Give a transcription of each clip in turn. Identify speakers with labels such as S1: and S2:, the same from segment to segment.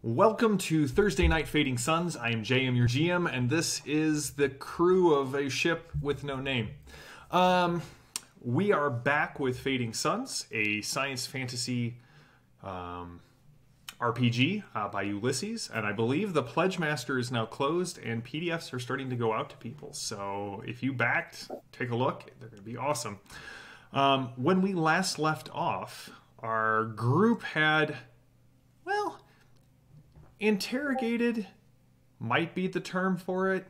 S1: Welcome to Thursday Night Fading Suns. I am JM, your GM, and this is the crew of a ship with no name. We are back with Fading Suns, a science fantasy RPG by Ulysses, and I believe the Pledge Master is now closed and PDFs are starting to go out to people. So if you backed, take a look. They're going to be awesome. When we last left off, our group had, well, interrogated might be the term for it.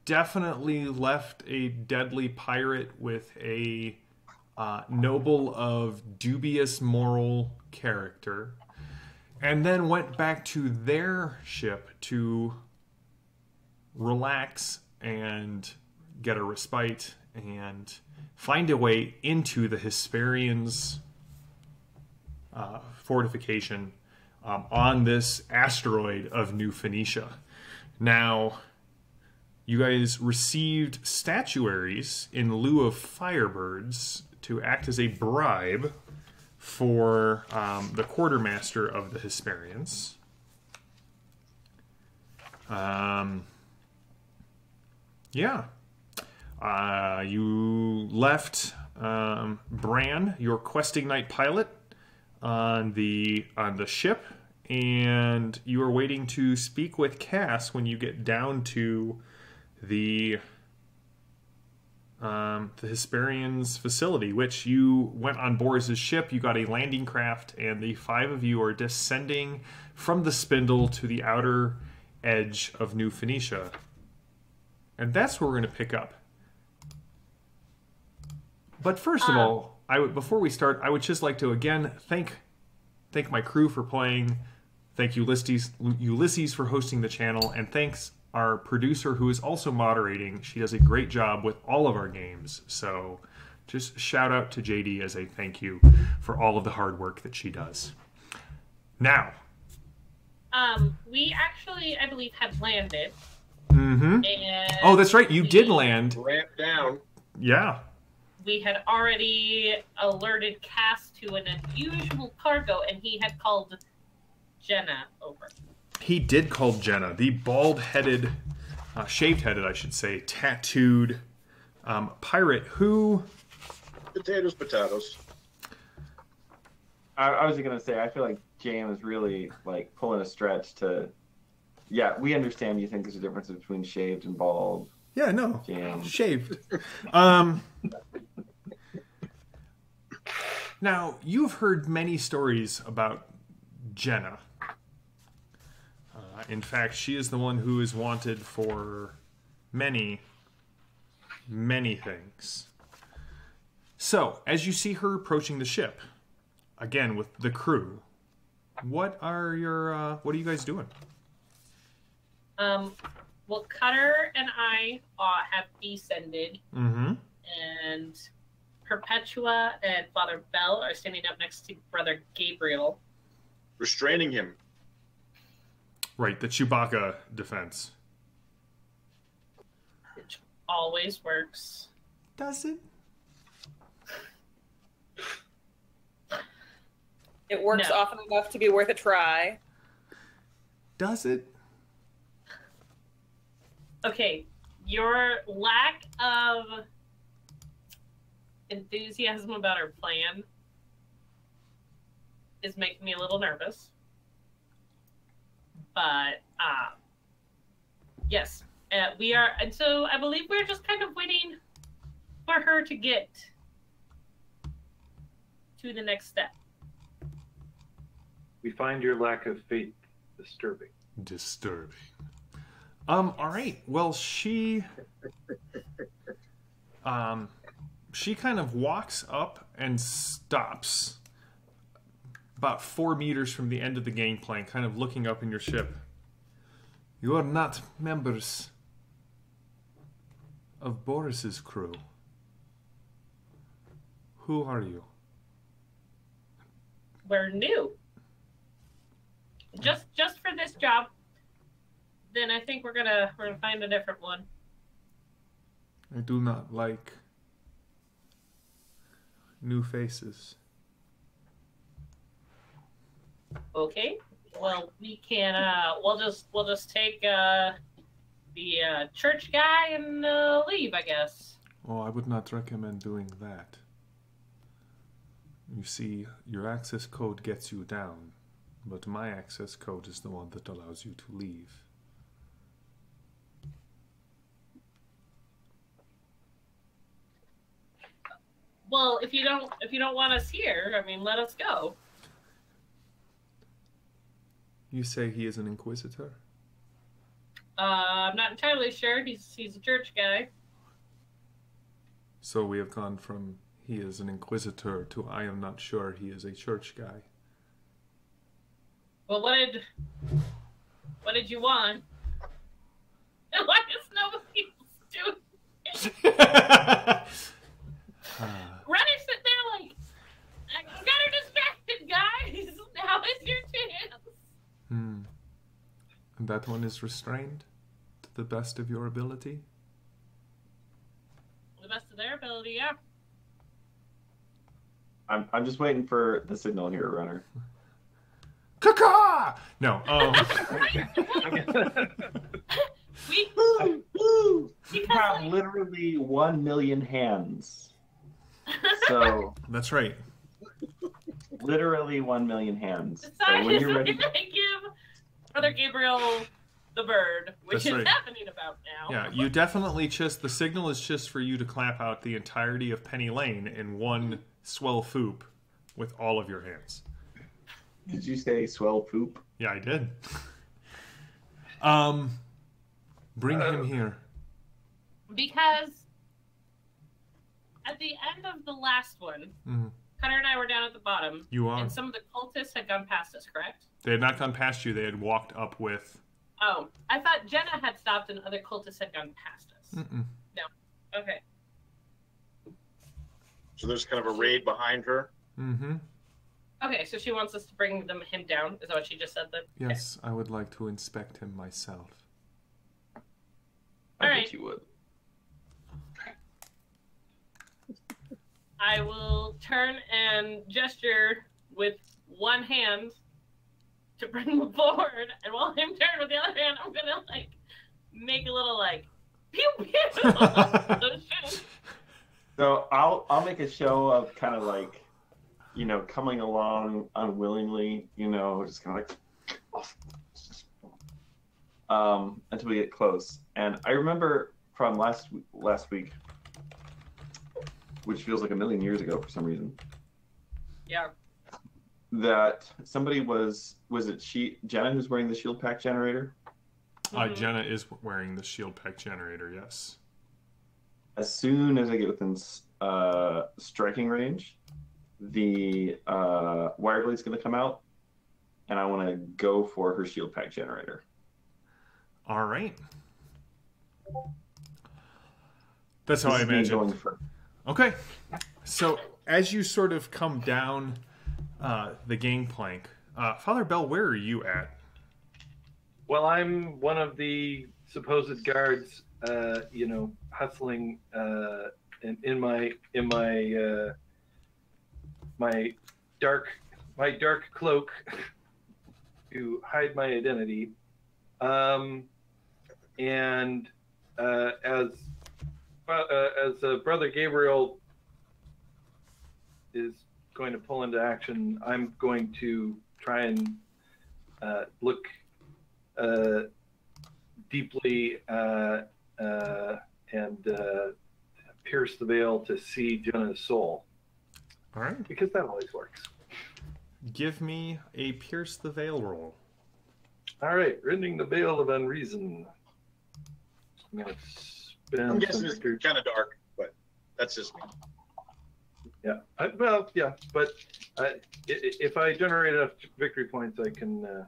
S1: Definitely left a deadly pirate with a noble of dubious moral character, and then went back to their ship to relax and get a respite and find a way into the Hesperians' fortification on this asteroid of New Phoenicia. Now, you guys received statuaries in lieu of firebirds to act as a bribe for the quartermaster of the Hesperians. You left Bran, your questing knight pilot, on the ship, and you are waiting to speak with Cass when you get down to the Hesperians facility, which you went on board his ship. You got a landing craft, and the five of you are descending from the spindle to the outer edge of New Phoenicia. And that's where we're going to pick up. But first of all, before we start, I would just like to again thank my crew for playing. Thank Ulysses for hosting the channel, and thanks our producer who is also moderating. She does a great job with all of our games. So just shout out to JD as a thank you for all of the hard work that she does. Now,
S2: we actually, I believe, had landed.
S1: Mm-hmm.
S2: And
S1: oh, that's right. You did land.
S3: Ramp down.
S1: Yeah.
S2: We had already alerted Cass to an unusual cargo, and he had called Jenna over.
S1: He did call Jenna, the bald-headed, shaved-headed, I should say, tattooed pirate who...
S3: Potatoes, potatoes.
S4: I was going to say, I feel like JM is really like pulling a stretch to... Yeah, we understand you think there's a difference between shaved and bald.
S1: Yeah, no.
S4: JM.
S1: Shaved. Now, you've heard many stories about Jenna. In fact, she is the one who is wanted for many, many things. So, as you see her approaching the ship, again with the crew, what are you guys doing?
S2: Well, Cutter and I have descended,
S1: Mm-hmm.
S2: and Perpetua and Father Bell are standing up next to Brother Gabriel.
S3: Restraining him.
S1: Right, the Chewbacca defense.
S2: Which always works.
S1: Does it?
S5: It works
S2: No.
S5: often enough to be worth a try.
S1: Does it?
S2: Okay, your lack of enthusiasm about our plan is making me a little nervous. But, yes, we are, and so I believe we're just kind of waiting for her to get to the next step.
S6: We find your lack of faith disturbing.
S1: Disturbing. All right. Well, she kind of walks up and stops about 4 meters from the end of the gangplank, kind of looking up in your ship. You are not members of Boris's crew. Who are you?
S2: We're new. Just for this job. Then I think we're gonna find a different one.
S1: I do not like new faces.
S2: Okay, Well, we can. We'll just take the church guy and leave, I guess.
S1: Oh, I would not recommend doing that. You see, your access code gets you down, but my access code is the one that allows you to leave.
S2: Well, if you don't want us here, I mean, let us go.
S1: You say he is an inquisitor?
S2: I'm not entirely sure. He's a church guy.
S1: So we have gone from he is an inquisitor to I am not sure he is a church guy.
S2: Well, what did you want? Why is nobody else doing it? Renner's sitting there like, I got her distracted, guys. Now is your chance.
S1: And that one is restrained to the best of your ability?
S2: To the best of their ability, yeah.
S4: I'm just waiting for the signal here, Runner.
S1: Caca! No.
S4: We have literally 1 million hands. So
S1: That's right.
S4: literally 1 million hands. So
S2: Besides,
S4: when you're
S2: we're
S4: ready,
S2: gonna give Brother Gabriel the bird, which
S1: That's
S2: is
S1: right.
S2: happening about now.
S1: Yeah, you definitely the signal is just for you to clap out the entirety of Penny Lane in one swell foop with all of your hands.
S4: did you say swell poop?
S1: Yeah, I did. Bring him here.
S2: Because at the end of the last one, Cutter and I were down at the bottom,
S1: You are.
S2: and some of the cultists had gone past us, correct?
S1: They had not gone past you. They had walked up with...
S2: Oh, I thought Jenna had stopped and other cultists had gone past us.
S1: Mm-mm.
S2: No. Okay.
S3: So there's kind of a raid behind her.
S1: Mm-hmm.
S2: Okay, so she wants us to bring him down. Is that what she just said then?
S1: Yes, I would like to inspect him myself.
S4: I
S2: Alright.
S4: bet you would.
S2: I will turn and gesture with one hand to bring him forward, and while I'm turned with the other hand, I'm gonna like make a little like pew pew.
S4: So I'll make a show of kind of like, you know, coming along unwillingly, you know, just kind of like until we get close. And I remember from last week, which feels like a million years ago for some reason,
S2: Yeah.
S4: that somebody was it Jenna who's wearing the shield pack generator?
S1: Jenna is wearing the shield pack generator, yes.
S4: As soon as I get within striking range, the wire blade's going to come out, and I want to go for her shield pack generator.
S1: All right. That's how
S4: This
S1: I
S4: is me
S1: imagine.
S4: going for.
S1: Okay. So as you sort of come down the gangplank, Father Bell, where are you at?
S6: Well, I'm one of the supposed guards, you know, hustling in my dark cloak to hide my identity. And as Brother Gabriel is going to pull into action, I'm going to try and look deeply and pierce the veil to see Jenna's soul,
S1: All right.
S6: because that always works.
S1: Give me a pierce the veil roll.
S6: All right, rending the veil of unreason. I'm gonna spend
S3: I'm guessing
S6: some
S3: it's
S6: victory.
S3: kind of dark, but that's just me.
S6: Yeah, but if I generate enough victory points, I can.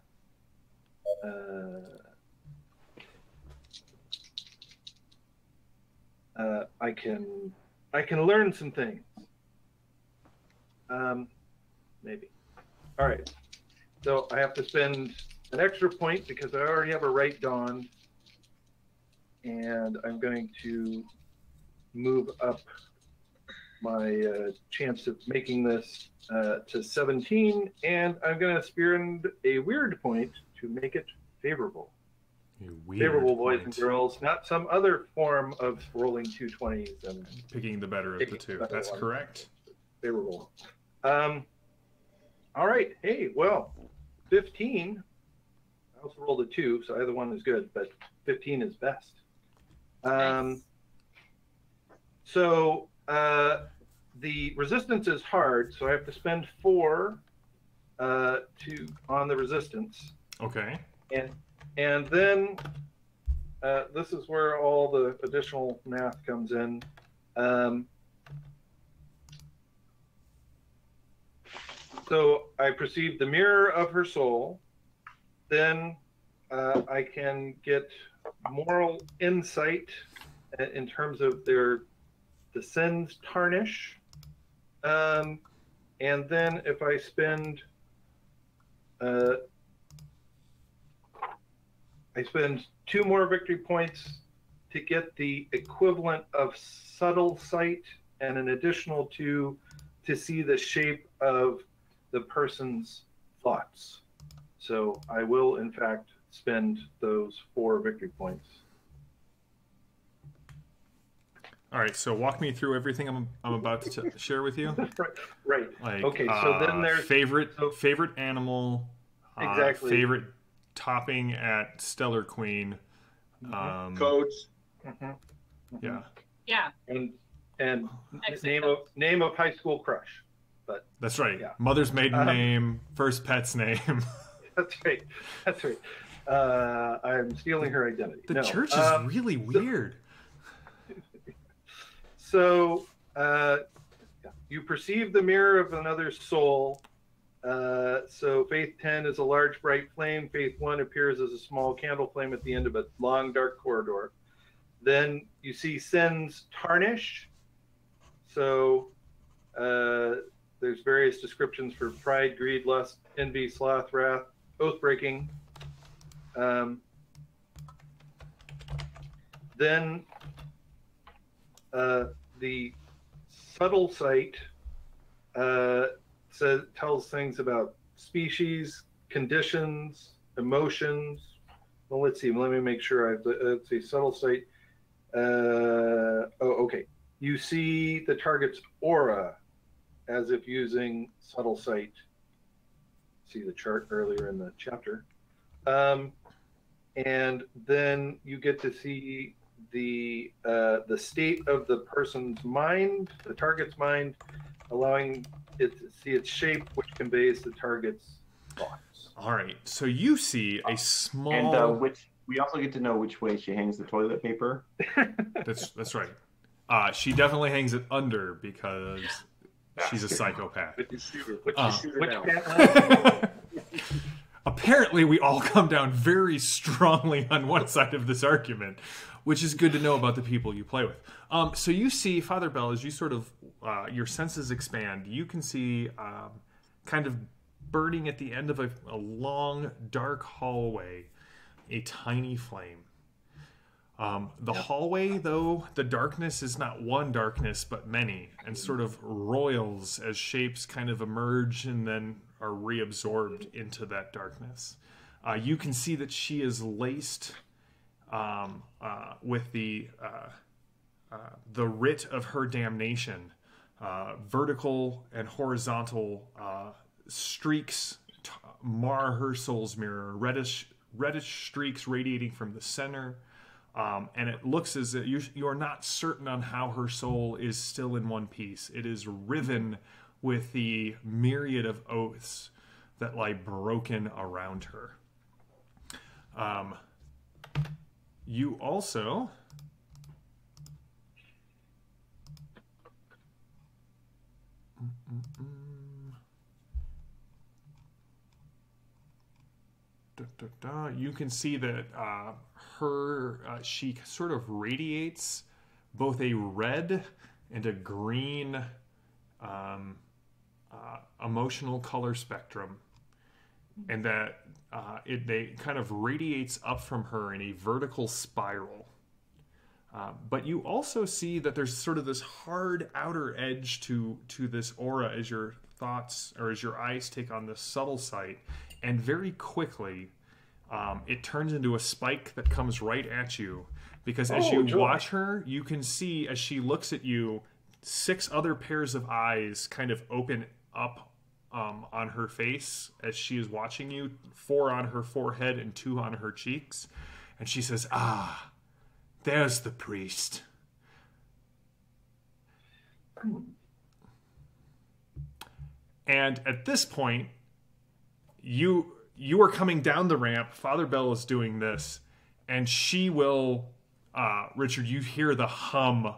S6: I can learn some things. Maybe. All right. So I have to spend an extra point because I already have a right dawn, and I'm going to move up my chance of making this to 17, and I'm going to spend a weird point to make it favorable. Favorable, boys and girls, not some other form of rolling 220s and
S1: picking the better of the two. That's correct.
S6: Favorable. All right. Hey, well, 15. I also rolled a 2, so either one is good, but 15 is best.
S2: Nice.
S6: So the resistance is hard, so I have to spend 4 on the resistance.
S1: Okay.
S6: And then this is where all the additional math comes in. So I perceive the mirror of her soul. Then I can get moral insight in terms of the sins tarnish. And then if I spend I spend 2 more victory points to get the equivalent of subtle sight and an additional 2 to see the shape of the person's thoughts. So I will, in fact, spend those 4 victory points.
S1: All right, so walk me through everything I'm about to share with you.
S6: Right.
S1: Like,
S6: okay, so then there's...
S1: Favorite animal.
S6: Exactly.
S1: Favorite topping at Stellar Queen.
S3: Codes.
S1: Yeah.
S2: Yeah.
S6: And
S2: Excellent.
S6: name of high school crush. But
S1: That's right.
S6: Yeah.
S1: Mother's maiden name, first pet's name.
S6: That's right. I'm stealing her identity.
S1: The church is really weird.
S6: So you perceive the mirror of another's soul. So Faith 10 is a large bright flame. Faith 1 appears as a small candle flame at the end of a long dark corridor. Then you see sins tarnish. So there's various descriptions for pride, greed, lust, envy, sloth, wrath, oath breaking. Then the subtle sight tells things about species, conditions, emotions. Well, let's see. Let me make sure. Let's see. Subtle sight. Okay. You see the target's aura as if using subtle sight. See the chart earlier in the chapter. And then you get to see the state of the person's mind, the target's mind, allowing it to see its shape, which conveys the target's thoughts.
S1: All right, so you see a small...
S4: And we also get to know which way she hangs the toilet paper.
S1: That's right. She definitely hangs it under because she's a psychopath.
S3: But you shoot her down.
S1: Apparently, we all come down very strongly on one side of this argument, which is good to know about the people you play with. So you see, Father Bell, as you sort of, your senses expand, you can see kind of burning at the end of a long, dark hallway, a tiny flame. The hallway, though, the darkness is not one darkness, but many, and sort of roils as shapes kind of emerge and then are reabsorbed into that darkness. You can see that she is laced with the writ of her damnation. Vertical and horizontal streaks mar her soul's mirror. Reddish streaks radiating from the center. And it looks as if you are not certain on how her soul is still in one piece. It is riven with the myriad of oaths that lie broken around her. You also... You can see that she sort of radiates both a red and a green emotional color spectrum, and that they kind of radiates up from her in a vertical spiral. But you also see that there's sort of this hard outer edge to this aura as your thoughts or as your eyes take on this subtle sight, and very quickly it turns into a spike that comes right at you, because as you watch her, you can see as she looks at you, 6 other pairs of eyes kind of open up on her face as she is watching you, 4 on her forehead and 2 on her cheeks, and she says, "Ah, there's the priest." And at this point, you are coming down the ramp. Father Bell is doing this, and she will, Richard, you hear the hum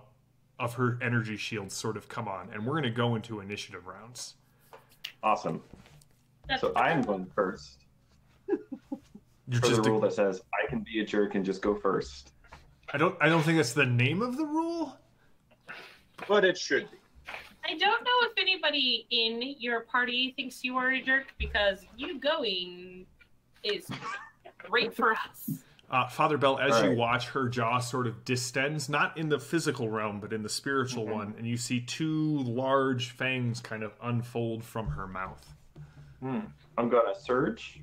S1: of her energy shield sort of come on, and we're going to go into initiative rounds.
S4: Awesome. So I'm going first.
S1: You're
S4: for
S1: just
S4: the rule that says I can be a jerk and just go first.
S1: I don't think that's the name of the rule,
S3: But it should be.
S2: I don't know if anybody in your party thinks you are a jerk, because you going is great for us.
S1: Father Bell, as
S4: All
S1: you
S4: right.
S1: watch, her jaw sort of distends, not in the physical realm, but in the spiritual one, and you see 2 large fangs kind of unfold from her mouth.
S4: I'm going to surge.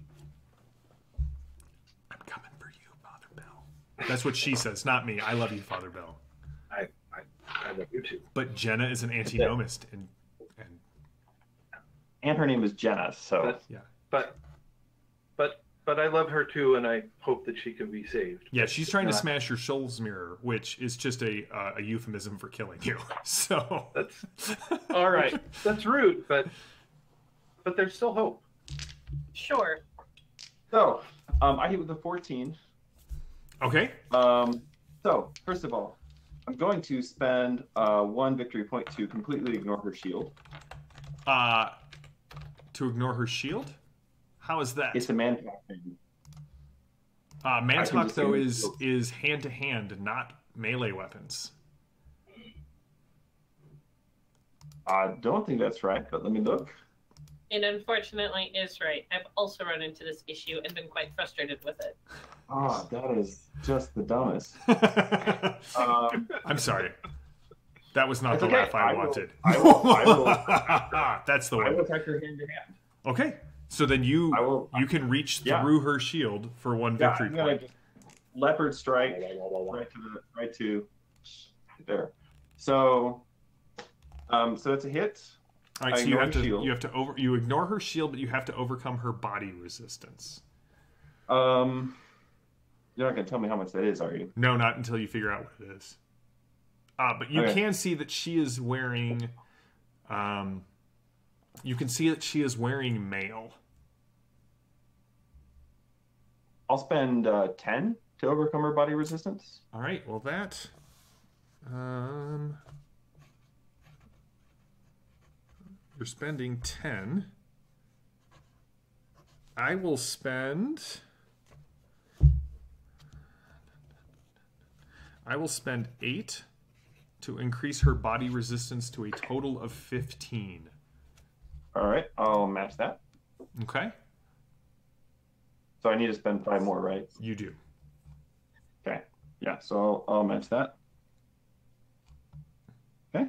S1: I'm coming for you, Father Bell. That's what she says, not me. I love you, Father Bell.
S6: I love you too.
S1: But Jenna is an antinomist, and
S4: And her name is Jenna, so
S1: yeah.
S6: But I love her too, and I hope that she can be saved.
S1: Yeah, she's trying to smash your soul's mirror, which is just a euphemism for killing you. So
S6: That's all right. That's rude, but there's still hope.
S2: Sure.
S4: So, I hit with a 14.
S1: okay,
S4: So, first of all, I'm going to spend 1 victory point to completely ignore her shield.
S1: to ignore her shield. How is that?
S4: It's a man-talk thing.
S1: Mantalk
S4: just
S1: though
S4: use
S1: is hand to hand, not melee weapons.
S4: I don't think that's right, but let me look.
S2: It unfortunately is right. I've also run into this issue and been quite frustrated with it.
S4: Oh, that is just the dumbest.
S1: I'm sorry. That was not
S4: It's
S1: the
S4: okay.
S1: laugh I
S4: I will-
S1: wanted.
S4: I will
S1: That's the
S4: I will
S1: one.
S4: attack her hand to hand.
S1: Okay. So then you
S4: I will-
S1: can reach
S4: Yeah.
S1: through her shield for 1
S4: Yeah,
S1: victory
S4: I'm gonna
S1: point.
S4: just leopard strike right to there. So, so it's a hit.
S1: All right,
S4: I
S1: so you
S4: ignore
S1: have
S4: her
S1: to
S4: shield.
S1: you ignore her shield, but you have to overcome her body resistance.
S4: You're not gonna tell me how much that is, are you?
S1: No, not until you figure out what it is. But you
S4: Okay.
S1: can see that she is wearing. You can see that she is wearing mail.
S4: I'll spend 10 to overcome her body resistance.
S1: All right. Well, that. You're spending 10. I will spend 8 to increase her body resistance to a total of 15.
S4: All right, I'll match that.
S1: Okay?
S4: So I need to spend 5 more, right?
S1: You do.
S4: Okay. Yeah, so I'll match that. Okay.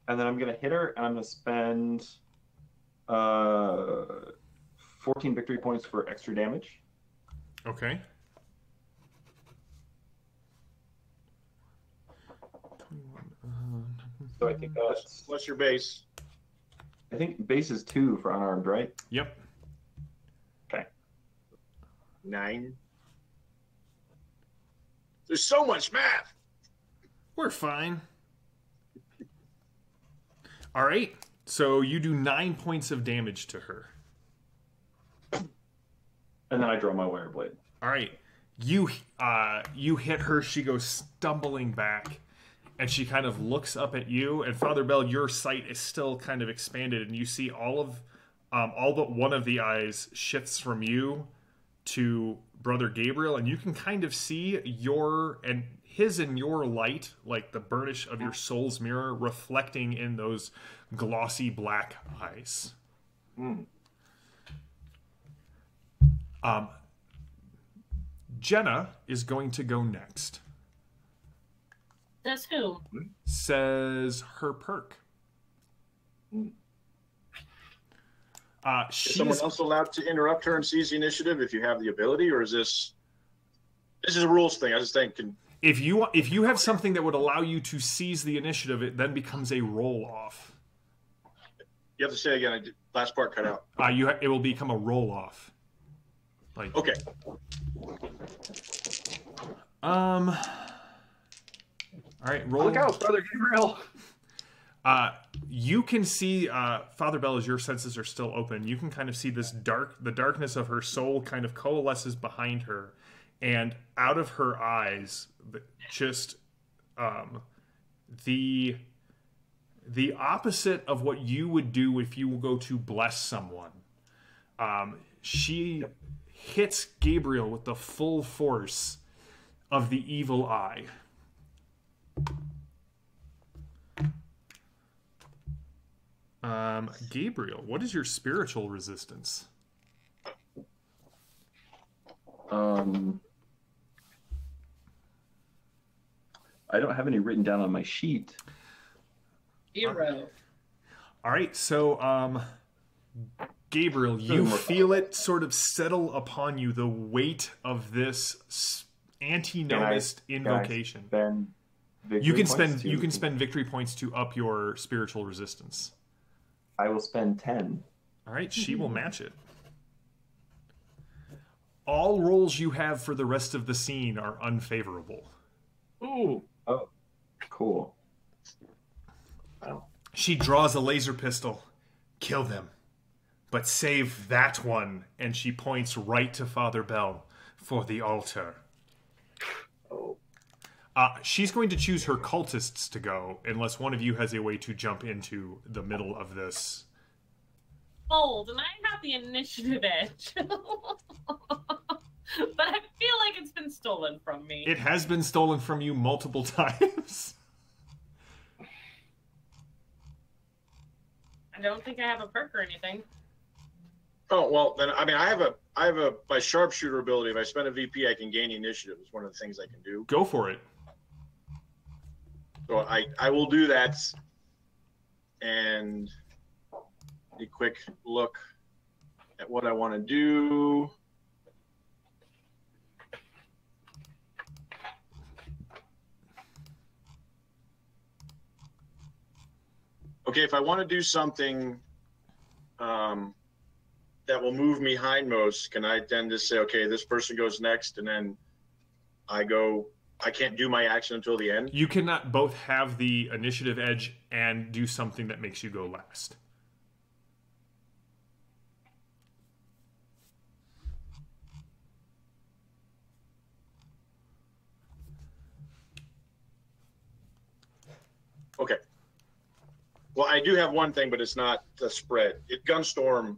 S4: And then I'm gonna hit her, and I'm gonna spend 14 victory points for extra damage.
S1: Okay. 21.
S4: So I think that's.
S3: Plus your base.
S4: I think base is 2 for unarmed, right?
S1: Yep.
S4: Okay.
S3: 9. There's so much math.
S1: We're fine. All right. So you do 9 points of damage to her.
S4: And then I draw my wire blade.
S1: All right. You hit her. She goes stumbling back, and she kind of looks up at you. And Father Bell, your sight is still kind of expanded, and you see all but one of the eyes shifts from you to Brother Gabriel, and you can kind of see his and your light, like the burnish of your soul's mirror, reflecting in those glossy black eyes. Jenna is going to go next.
S2: Says who?
S1: Says her perk.
S3: Is someone else allowed to interrupt her and seize the initiative if you have the ability, or is this a rules thing? I just think
S1: if you have something that would allow you to seize the initiative, it then becomes a roll off.
S3: you have to say again. Last part cut out.
S1: It will become a roll off. Like
S3: Okay.
S1: All right, roll.
S6: Look out, Brother Gabriel.
S1: You can see Father Bell, as your senses are still open. You can kind of see the darkness of her soul kind of coalesces behind her, and out of her eyes, just the opposite of what you would do if you go to bless someone. She hits Gabriel with the full force of the evil eye. Gabriel, what is your spiritual resistance?
S4: I don't have any written down on my sheet.
S2: 0.
S1: All right, so Gabriel, you feel it sort of settle upon you, the weight of this antinomist invocation. You can spend victory points to up your spiritual resistance.
S4: I will spend 10.
S1: All right, she will match it. All rolls you have for the rest of the scene are unfavorable.
S6: Ooh.
S4: Oh, cool.
S6: Wow.
S1: She draws a laser pistol. Kill them. But save that one. And she points right to Father Bell for the altar.
S6: Oh.
S1: She's going to choose her cultists to go, unless one of you has a way to jump into the middle of this.
S2: Bold, and I have the initiative edge. But I feel like it's been stolen from me.
S1: It has been stolen from you multiple times.
S2: I don't think I have a perk or anything.
S3: Oh well, then I mean I have a my sharpshooter ability. If I spend a VP, I can gain initiative. It's one of the things I can do.
S1: Go for it.
S3: So I will do that, and a quick look at what I want to do. Okay, if I want to do something that will move me hindmost, can I then just say, okay, this person goes next, and then I go? I can't do my action until the end?
S1: You cannot both have the initiative edge and do something that makes you go last.
S3: Okay. Well, I do have one thing, but it's not the spread. Gunstorm,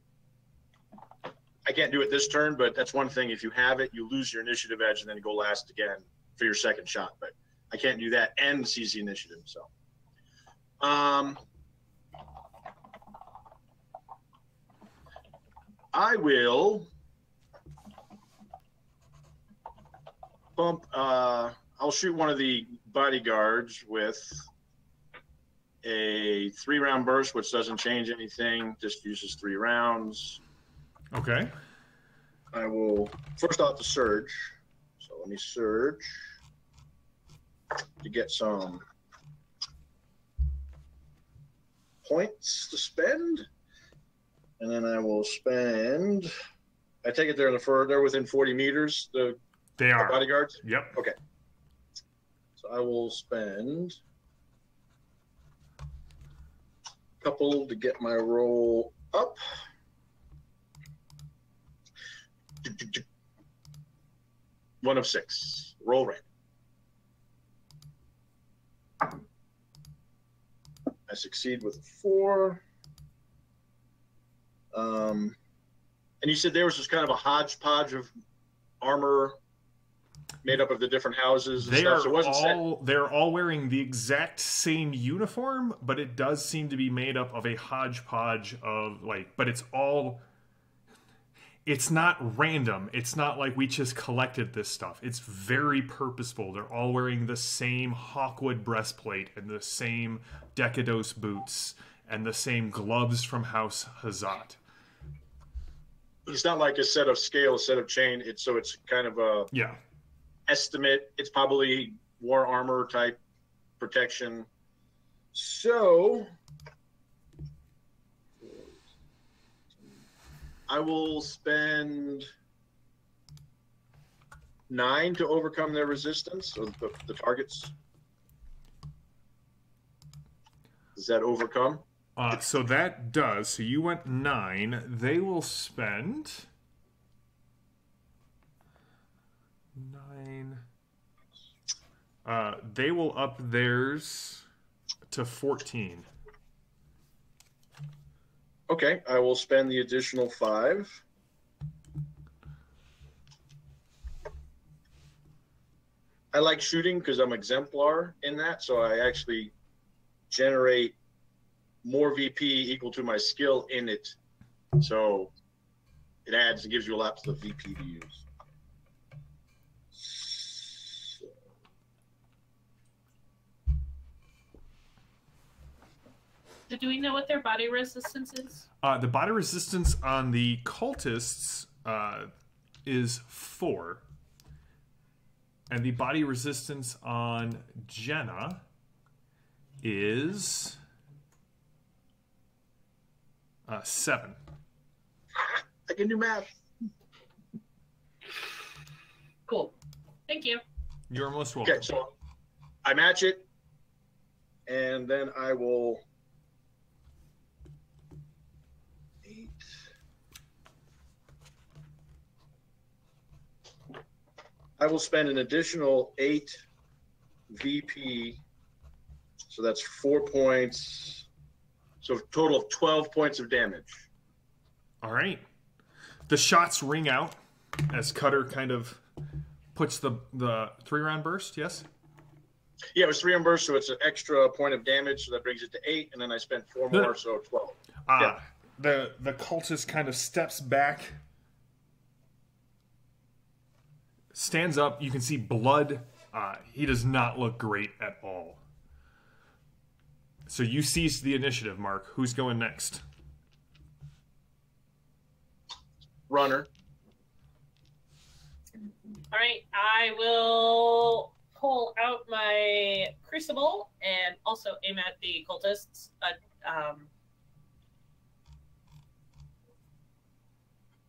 S3: I can't do it this turn, but that's one thing. If you have it, you lose your initiative edge and then go last again for your second shot. But I can't do that and seize the initiative. So, I will bump. I'll shoot one of the bodyguards with a 3-round burst, which doesn't change anything. Just uses 3 rounds.
S1: Okay.
S3: I will first off to surge. So let me surge to get some points to spend, and then I will spend. I take it they're within 40 meters. The bodyguards.
S1: Yep.
S3: Okay. So I will spend a couple to get my roll up. One of 6. Roll random. I succeed with 4. And you said there was just kind of a hodgepodge of armor made up of the different houses and stuff. So it wasn't
S1: they're all wearing the exact same uniform, but it does seem to be made up of a hodgepodge of but it's all. it's not random. It's not like we just collected this stuff. It's very purposeful. They're all wearing the same Hawkwood breastplate and the same Decados boots and the same gloves from House Hazat.
S3: It's not like a set of scale, a set of chain. It's kind of a estimate. It's probably war armor type protection. So I will spend 9 to overcome their resistance, or the targets. Does that overcome?
S1: So that does. So you went 9. They will spend 9. They will up theirs to 14.
S3: Okay, I will spend the additional 5. I like shooting because I'm exemplar in that, so I actually generate more VP equal to my skill in it. So it adds, it gives you a lot to the VP to use.
S2: So do we know what their body resistance is?
S1: The body resistance on the cultists is 4. And the body resistance on Jenna is 7.
S3: I can do math.
S2: Cool. Thank you.
S1: You're most welcome.
S3: Okay, so I match it, and then I will 8. I will spend an additional 8 VP, so that's 4 points. So a total of 12 points of damage.
S1: All right. The shots ring out as Cutter kind of puts the 3-round burst, yes?
S3: Yeah, it was 3 on burst, so it's an extra point of damage, so that brings it to 8, and then I spent 4 more, so 12. Yeah.
S1: The cultist kind of steps back, stands up. You can see blood. He does not look great at all. So you seize the initiative, Mark. Who's going next?
S3: Runner.
S2: All right, I will pull out my crucible and also aim at the cultists.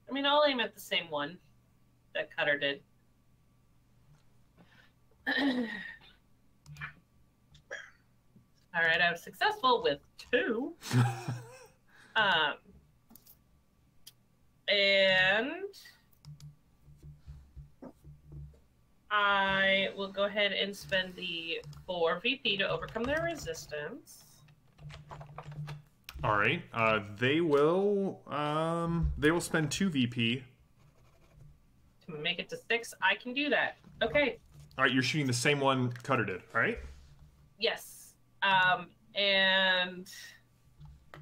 S2: I mean, I'll aim at the same one that Cutter did. All right, I was successful with 2. And I will go ahead and spend the 4 VP to overcome their resistance.
S1: All right. They will spend 2 VP.
S2: To make it to 6, I can do that. Okay.
S1: All right, you're shooting the same one Cutter did, all right?
S2: Yes. And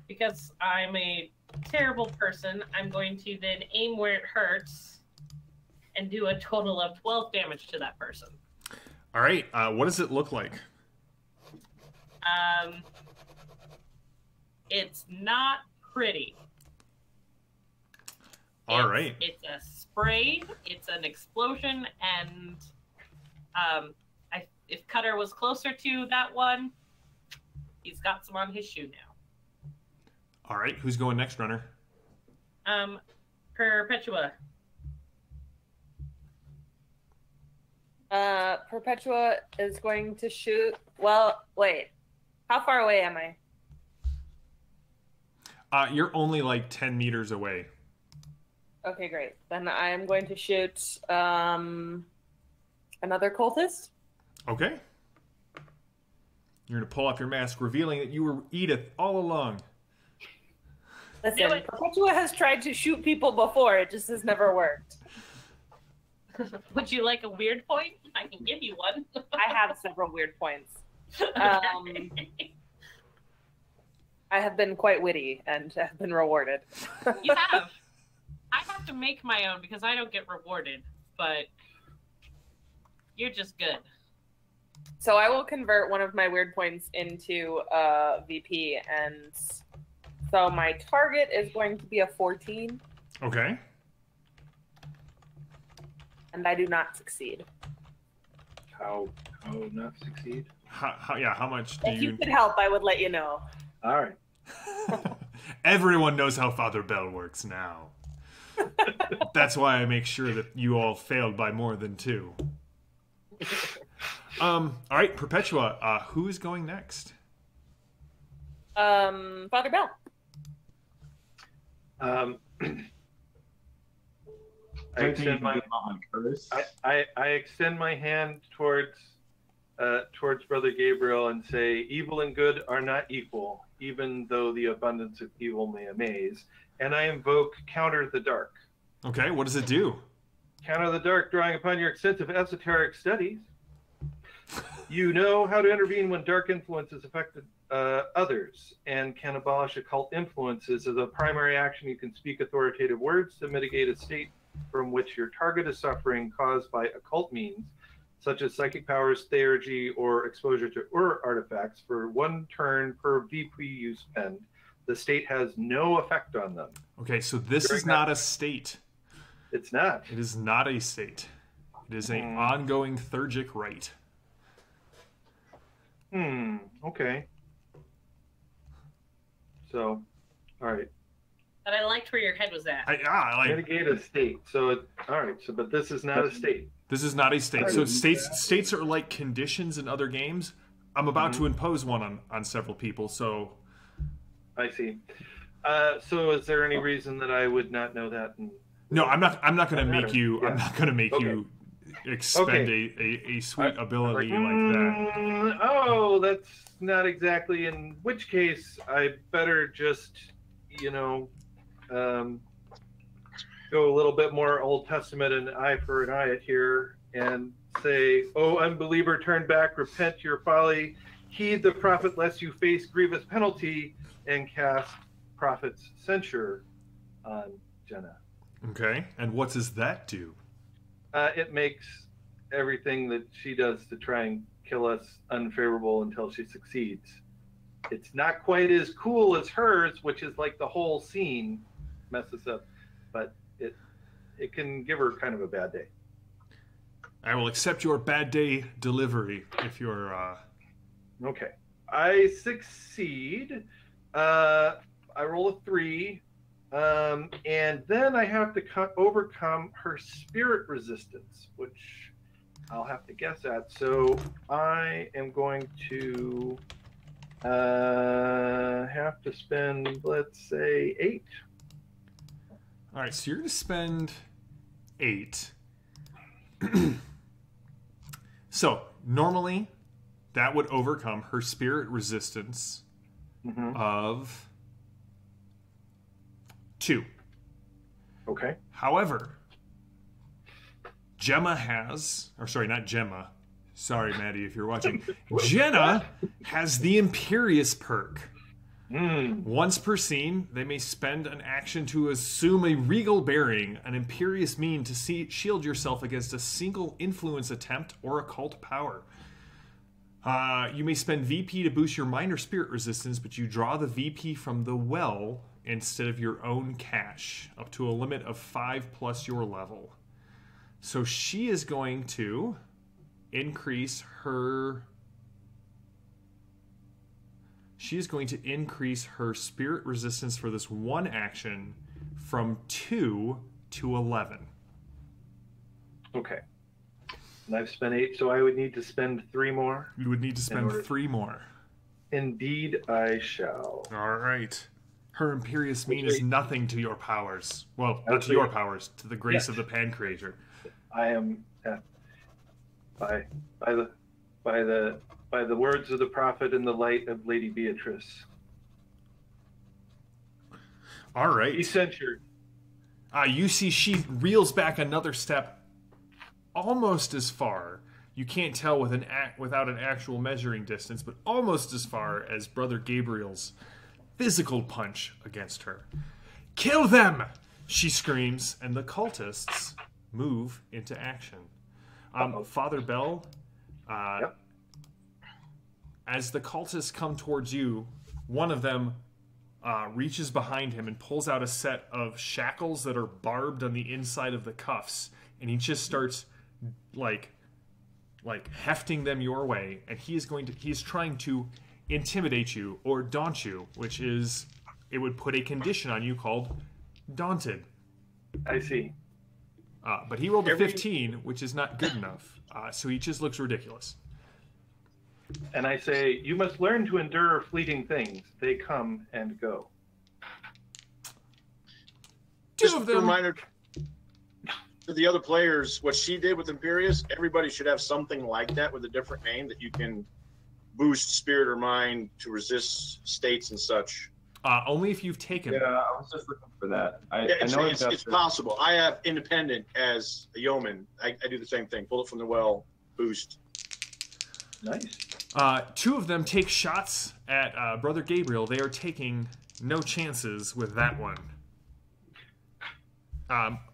S2: because I'm a terrible person, I'm going to then aim where it hurts and do a total of 12 damage to that person.
S1: All right. What does it look like?
S2: It's not pretty.
S1: All right.
S2: It's a spray. It's an explosion, and if Cutter was closer to that one, he's got some on his shoe now.
S1: All right. Who's going next, Runner?
S2: Perpetua.
S5: Perpetua is going to shoot. Well, wait. How far away am I?
S1: You're only like 10 meters away.
S5: Okay, great. Then I am going to shoot another cultist.
S1: Okay. You're going to pull off your mask, revealing that you were Edith all along.
S5: Listen, Perpetua has tried to shoot people before. It just has never worked.
S2: Would you like a weird point? I can give you one.
S5: I have several weird points. I have been quite witty and have been rewarded.
S2: You have. I have have to make my own because I don't get rewarded, but you're just good.
S5: So I will convert one of my weird points into VP, and so my target is going to be a 14,
S1: Okay.
S5: and I do not succeed.
S6: How not succeed?
S1: How much do
S5: If you could help, I would let you know.
S6: All right.
S1: Everyone knows how Father Bell works now. That's why I make sure that you all failed by more than 2. All right, Perpetua, who is going next?
S5: Father Bell.
S6: I extend my I extend my hand towards Brother Gabriel and say, "Evil and good are not equal, even though the abundance of evil may amaze." And I invoke Counter the Dark.
S1: Okay, what does it do?
S6: Counter the Dark, drawing upon your extensive esoteric studies. You know how to intervene when dark influences affect others and can abolish occult influences. As a primary action, you can speak authoritative words to mitigate a state from which your target is suffering caused by occult means, such as psychic powers, theurgy, or exposure to artifacts. For 1 turn per VP you spend, the state has no effect on them.
S1: Okay, so this is not a state.
S6: It's not.
S1: It is not a state. It is an ongoing theurgic right.
S6: Okay. So, all right.
S2: But I liked where your head was at.
S6: Mitigate a state. So, all right. So, but this is not a state.
S1: This is not a state. So states are like conditions in other games. I'm about to impose one on several people. So,
S6: I see. So, is there any reason that I would not know that?
S1: No, I'm not going to make you.
S6: Yeah.
S1: I'm not going to make you expend a sweet ability like that.
S6: Oh, that's not exactly. In which case, I better just, go a little bit more Old Testament and eye for an eye here and say, "Oh, unbeliever, turn back, repent your folly, heed the prophet lest you face grievous penalty," and cast prophet's censure on Jenna.
S1: Okay, and what does that do?
S6: It makes everything that she does to try and kill us unfavorable until she succeeds. It's not quite as cool as hers, which is like the whole scene messes up, but it can give her kind of a bad day.
S1: I will accept your bad day delivery if you're...
S6: Okay. I succeed. I roll a 3. And then I have to overcome her spirit resistance, which I'll have to guess at. So I am going to have to spend, let's say, 8.
S1: All right, so you're going to spend 8. So normally that would overcome her spirit resistance of 2.
S6: Okay.
S1: However, Gemma has, or sorry, not Gemma. Sorry, Maddie, if you're watching. Jenna has the Imperious perk. Once per scene, they may spend an action to assume a regal bearing, an imperious mean to shield yourself against a single influence attempt or occult power. You may spend VP to boost your minor spirit resistance, but you draw the VP from the well instead of your own cash, up to a limit of 5 plus your level. So she is going to increase her... She is going to increase her spirit resistance for this one action from 2 to 11.
S6: Okay. And I've spent 8, so I would need to spend 3 more.
S1: You would need to spend 3 more.
S6: Indeed, I shall.
S1: All right. Her Imperious mean is nothing to your powers. Well, not to your powers, to the grace of the Pancreator.
S6: I am by the words of the prophet and the light of Lady Beatrice.
S1: All right.
S6: Be censured.
S1: You see she reels back another step almost as far. You can't tell without an actual measuring distance, but almost as far as Brother Gabriel's physical punch against her. Kill them! She screams, and the cultists move into action. Father Bell,
S6: Yep.
S1: as the cultists come towards you, one of them reaches behind him and pulls out a set of shackles that are barbed on the inside of the cuffs, and he just starts like hefting them your way, and he is trying to intimidate you or daunt you, which is, it would put a condition on you called daunted.
S6: I see.
S1: But he rolled a 15, which is not good enough, so he just looks ridiculous.
S6: And I say, you must learn to endure fleeting things. They come and go.
S3: Just
S1: Two of
S3: a
S1: them.
S3: reminder to the other players, what she did with Imperius, everybody should have something like that with a different name that you can boost spirit or mind to resist states and such.
S1: Only if you've taken.
S4: Yeah, I was just looking for that. I know
S3: It's possible. I have independent as a yeoman. I do the same thing. Pull it from the well, boost.
S6: Nice.
S1: Two of them take shots at Brother Gabriel. They are taking no chances with that one.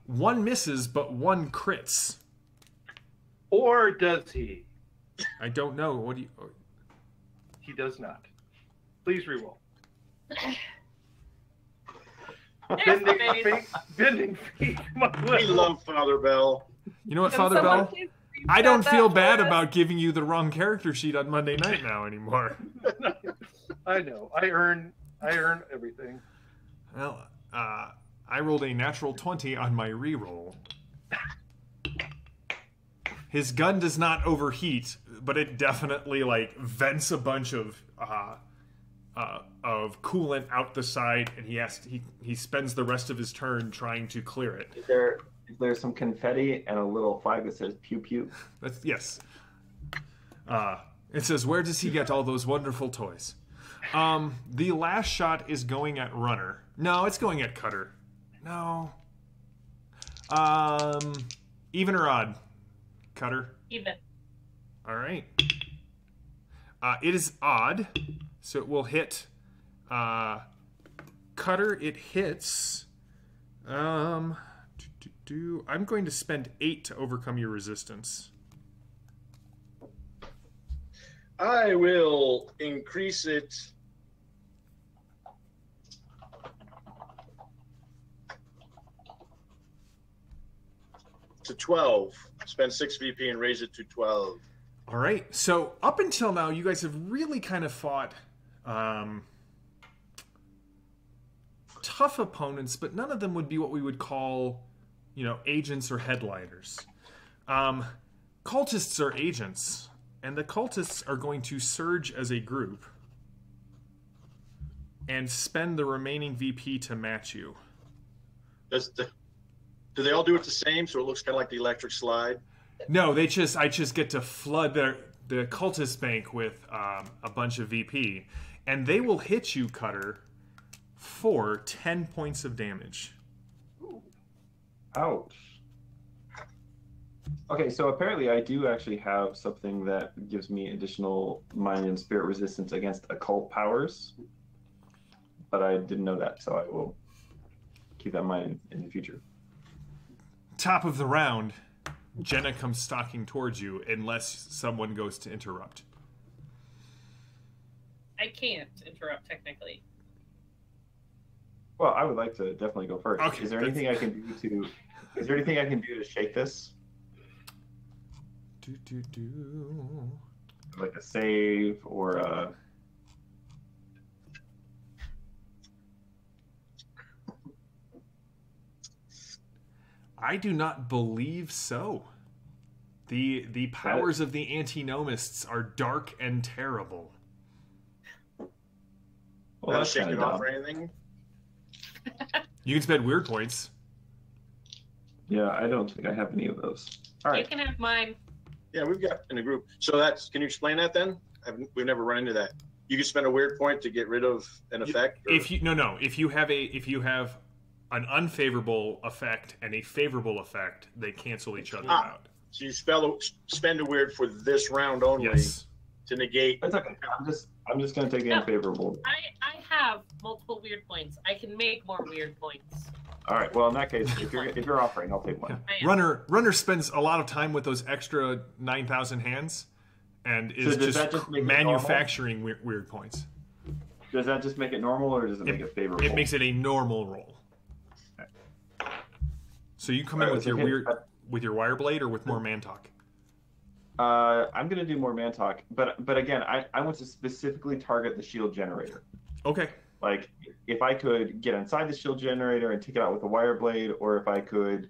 S1: One misses, but one crits.
S6: Or does he?
S1: I don't know. What do you?
S6: He does not. Please reroll.
S2: There's the face.
S6: Bending feet. My
S3: We
S6: will.
S3: love Father Bell.
S1: You know what,
S5: Can
S1: Father
S5: someone
S1: Bell?
S5: please
S1: I don't
S5: reset
S1: feel
S5: that
S1: bad
S5: for us?
S1: about giving you the wrong character sheet on Monday night now anymore.
S6: I know. I earn everything.
S1: Well, I rolled a natural 20 on my reroll. His gun does not overheat, but it definitely vents a bunch of coolant out the side, and he spends the rest of his turn trying to clear it.
S4: Is there some confetti and a little flag that says pew pew?
S1: That's yes. It says, "Where does he get all those wonderful toys?" The last shot is going at Runner. No, it's going at Cutter. No. Even or odd? Cutter.
S2: Even.
S1: All right. It is odd, so it will hit Cutter. It hits. I'm going to spend 8 to overcome your resistance.
S3: I will increase it to 12. Spend 6 VP and raise it to 12.
S1: All right. So up until now, you guys have really kind of fought tough opponents, but none of them would be what we would call, agents or headliners. Cultists are agents, and the cultists are going to surge as a group and spend the remaining VP to match you.
S3: Do they all do it the same, so it looks kind of like the electric slide?
S1: No, I just get to flood the cultist bank with a bunch of VP, and they will hit you, Cutter, for 10 points of damage.
S4: Ouch. Okay, so apparently I do actually have something that gives me additional mind and spirit resistance against occult powers, but I didn't know that, so I will keep that in mind in the future.
S1: Top of the round, Jenna comes stalking towards you unless someone goes to interrupt.
S2: I can't interrupt technically.
S4: Well, I would like to definitely go first.
S1: Okay,
S4: Is there anything I can do to shake this? Like a save or a...
S1: I do not believe so. The powers of the antinomists are dark and terrible.
S4: Well,
S3: Not
S4: that's
S3: shake
S4: kind
S3: it
S4: of
S3: off
S4: dumb.
S3: or anything?
S1: You can spend weird points.
S4: Yeah, I don't think I have any of those. All
S2: You
S4: right.
S2: can have mine.
S3: Yeah, we've got in a group. So can you explain that then? We've never run into that. You can spend a weird point to get rid of an effect? Or...
S1: If you have an unfavorable effect and a favorable effect, they cancel each other out.
S3: So you spend a weird for this round only
S1: Yes.
S3: to negate.
S4: That's okay. I'm just going to take the
S2: No.
S4: unfavorable.
S2: I have multiple weird points. I can make more weird points.
S4: All right. Well, in that case, if you're offering, I'll take one.
S2: I am.
S1: Runner spends a lot of time with those extra 9,000 hands, and is
S4: does that just make it
S1: manufacturing weird points.
S4: Does that just make it normal, or does it make it favorable?
S1: It makes it a normal roll. So you come in with your wire blade or with more man talk?
S4: I'm gonna do more man talk, but again, I want to specifically target the shield generator.
S1: Okay.
S4: Like, if I could get inside the shield generator and take it out with a wire blade, or if I could,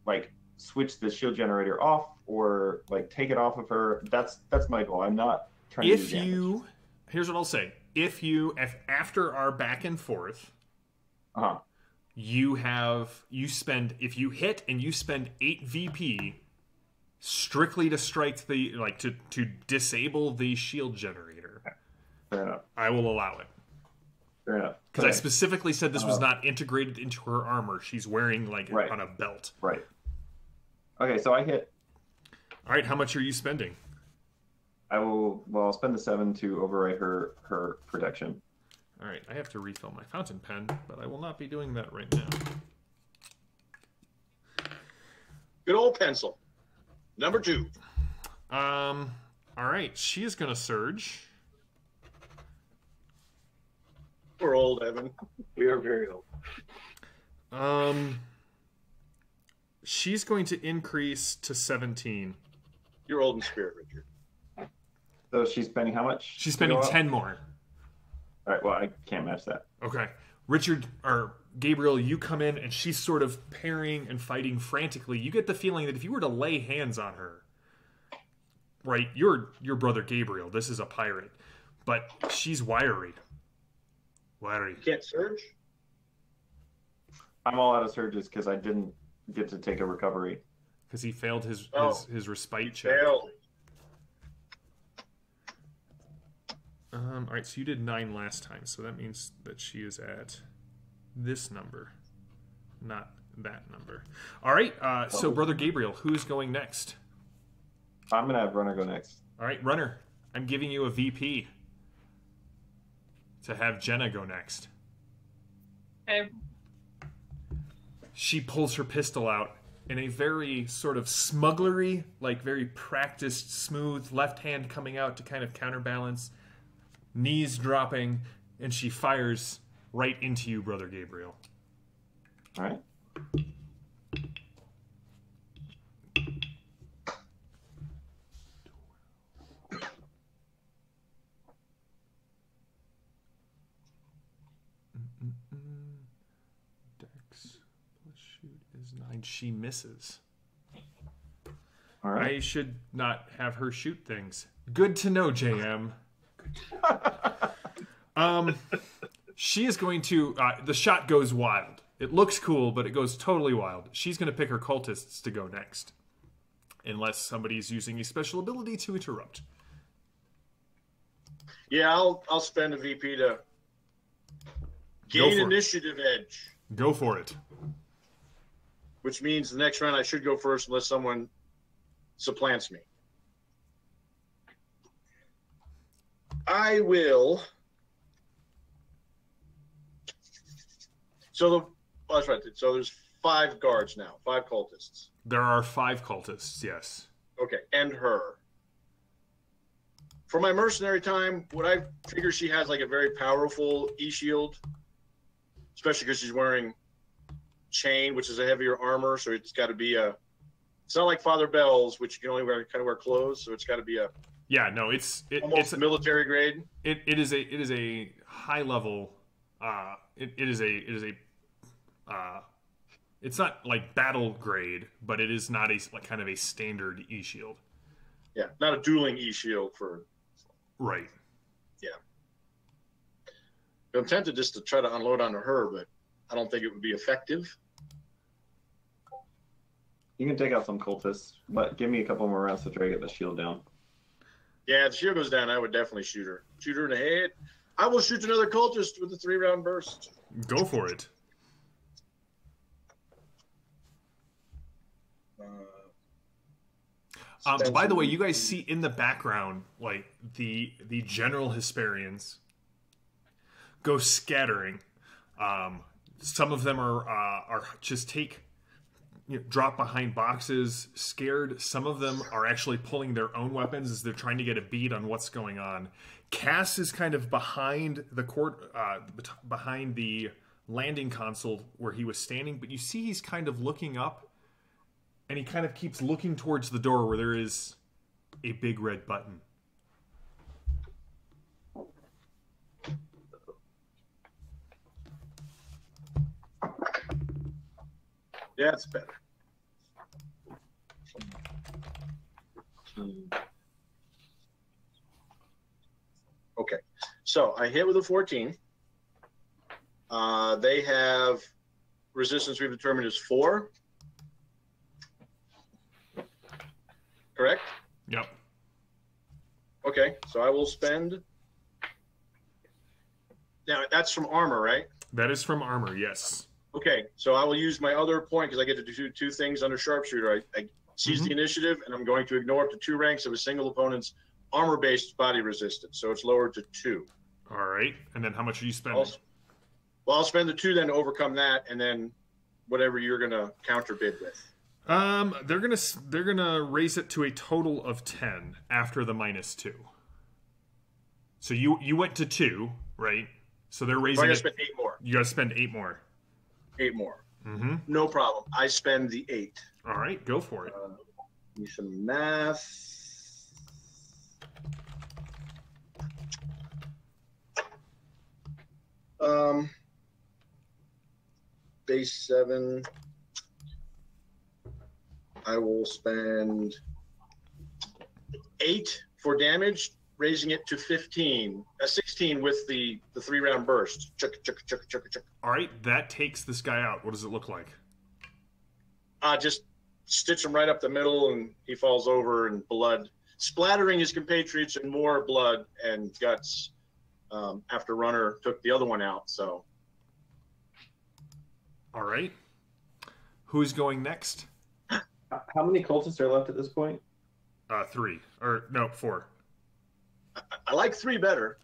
S4: like, switch the shield generator off, or like take it off of her. That's my goal. I'm not trying to do damage.
S1: Here's what I'll say: if after our back and forth, if you hit and you spend 8 VP strictly to strike to disable the shield generator,
S4: Fair enough.
S1: I will allow it.
S4: Fair enough.
S1: Because I specifically said this was not integrated into her armor. She's wearing on a belt.
S4: Right. Okay, so I hit.
S1: All right, how much are you spending?
S4: I'll spend the 7 to override her protection.
S1: All right, I have to refill my fountain pen, but I will not be doing that right now.
S3: Good old pencil. Number 2.
S1: All right, she is going to surge.
S3: We're old, Evan.
S6: We are very old.
S1: She's going to increase to 17.
S3: You're old in spirit, Richard.
S4: So she's spending how much?
S1: She's spending 10 more.
S4: All right, well, I can't match that.
S1: Okay. Gabriel, you come in and she's sort of parrying and fighting frantically. You get the feeling that if you were to lay hands on her, right, your brother Gabriel, this is a pirate, but she's wiry.
S3: You can't surge?
S4: I'm all out of surges because I didn't get to take a recovery.
S1: Because he failed his respite check.
S3: Failed.
S1: All right, so you did 9 last time, so that means that she is at this number, not that number. All right, so Brother Gabriel, who's going next?
S4: I'm going to have Runner go next.
S1: All right, Runner, I'm giving you a VP to have Jenna go next.
S2: Okay.
S1: She pulls her pistol out in a very sort of smugglery, like very practiced, smooth left hand coming out to kind of counterbalance, knees dropping, and she fires right into you, Brother Gabriel.
S4: All right.
S1: Dex plus shoot is 9. She misses.
S4: All right.
S1: I should not have her shoot things. Good to know, JM. She is going to. The shot goes wild. It looks cool, but it goes totally wild. She's going to pick her cultists to go next, unless somebody's using a special ability to interrupt.
S3: Yeah, I'll spend a VP to gain initiative edge.
S1: Go for it.
S3: Which means the next round I should go first unless someone supplants me. I will. That's right. So there's 5 guards now, 5 cultists.
S1: There are 5 cultists, yes.
S3: Okay, and her. For my mercenary time, would I figure she has like a very powerful E-shield? Especially because she's wearing chain, which is a heavier armor, so it's got to be a... It's not like Father Bell's, which you can only wear clothes, so it's got to be a...
S1: Yeah, no, it's
S3: military grade.
S1: It is a high level. It's not like battle grade, but it is not kind of a standard E-shield.
S3: Yeah, not a dueling E-shield for.
S1: Right.
S3: Yeah. I'm tempted just to try to unload onto her, but I don't think it would be effective.
S4: You can take out some cultists, but give me a couple more rounds to try to get the shield down.
S3: Yeah, if the shield goes down, I would definitely shoot her. Shoot her in the head. I will shoot another cultist with a 3-round burst.
S1: Go for it. By the way, you guys see in the background, like the general Hesperians go scattering. Some of them are are just drop behind boxes, scared. Some of them are actually pulling their own weapons as they're trying to get a bead on what's going on. Cass is kind of behind the behind the landing console where he was standing, but you see he's kind of looking up, and he kind of keeps looking towards the door where there is a big red button.
S3: Yeah, it's better. Okay, so I hit with a 14. They have resistance we've determined is 4. Correct?
S1: Yep.
S3: Okay, so I will spend. Now, that's from armor, right?
S1: That is from armor, yes.
S3: Okay, so I will use my other point because I get to do 2 things under sharpshooter. I seize the initiative, and I'm going to ignore up to 2 ranks of a single opponent's armor-based body resistance. So it's lowered to 2.
S1: All right, and then how much are you spending?
S3: I'll spend the 2 then to overcome that, and then whatever you're gonna counter bid with.
S1: They're gonna raise it to a total of 10 after the -2. So you went to 2, right? So they're raising.
S3: So I gotta
S1: it.
S3: spend 8 more.
S1: You gotta spend 8 more.
S3: 8 more.
S1: Mm-hmm.
S3: No problem. I spend the 8.
S1: All right, go for it.
S3: Do some math. Base 7. I will spend 8 for damage, raising it to 15. 16 with the 3-round burst. Chuck.
S1: All right, that takes this guy out. What does it look like?
S3: Just stitch him right up the middle, and he falls over, and blood splattering his compatriots, and more blood and guts. After Runner took the other one out, so.
S1: All right. Who's going next?
S4: How many cultists are left at this point?
S1: 3. Or, no, 4.
S3: I like 3 better.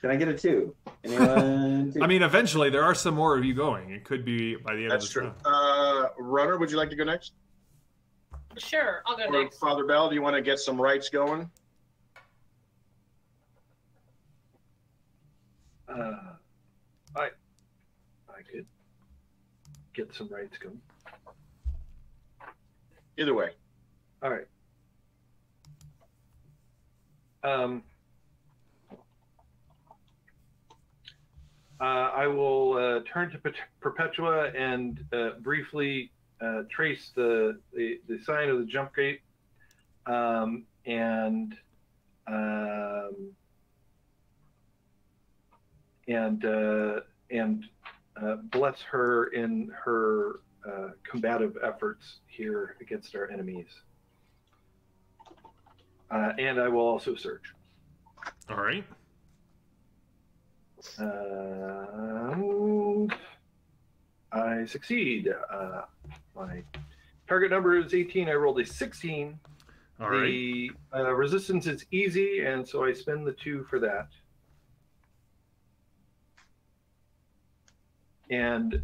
S4: Can I get a 2? Anyone? 2?
S1: I mean, eventually there are some more of you going. It could be by the end
S3: That's
S1: of the
S3: true.
S1: round.
S3: Runner, would you like to go next?
S2: Sure, I'll go
S3: Or
S2: next.
S3: Father Bell, do you want to get some rights going?
S6: I could get some rights going.
S3: Either way.
S6: All right. I will turn to Perpetua and briefly trace the sign of the jump gate, and bless her in her combative efforts here against our enemies. And I will also search.
S1: All right.
S6: I succeed. My target number is 18. I rolled a 16.
S1: All right.
S6: The resistance is easy, and so I spend the 2 for that. And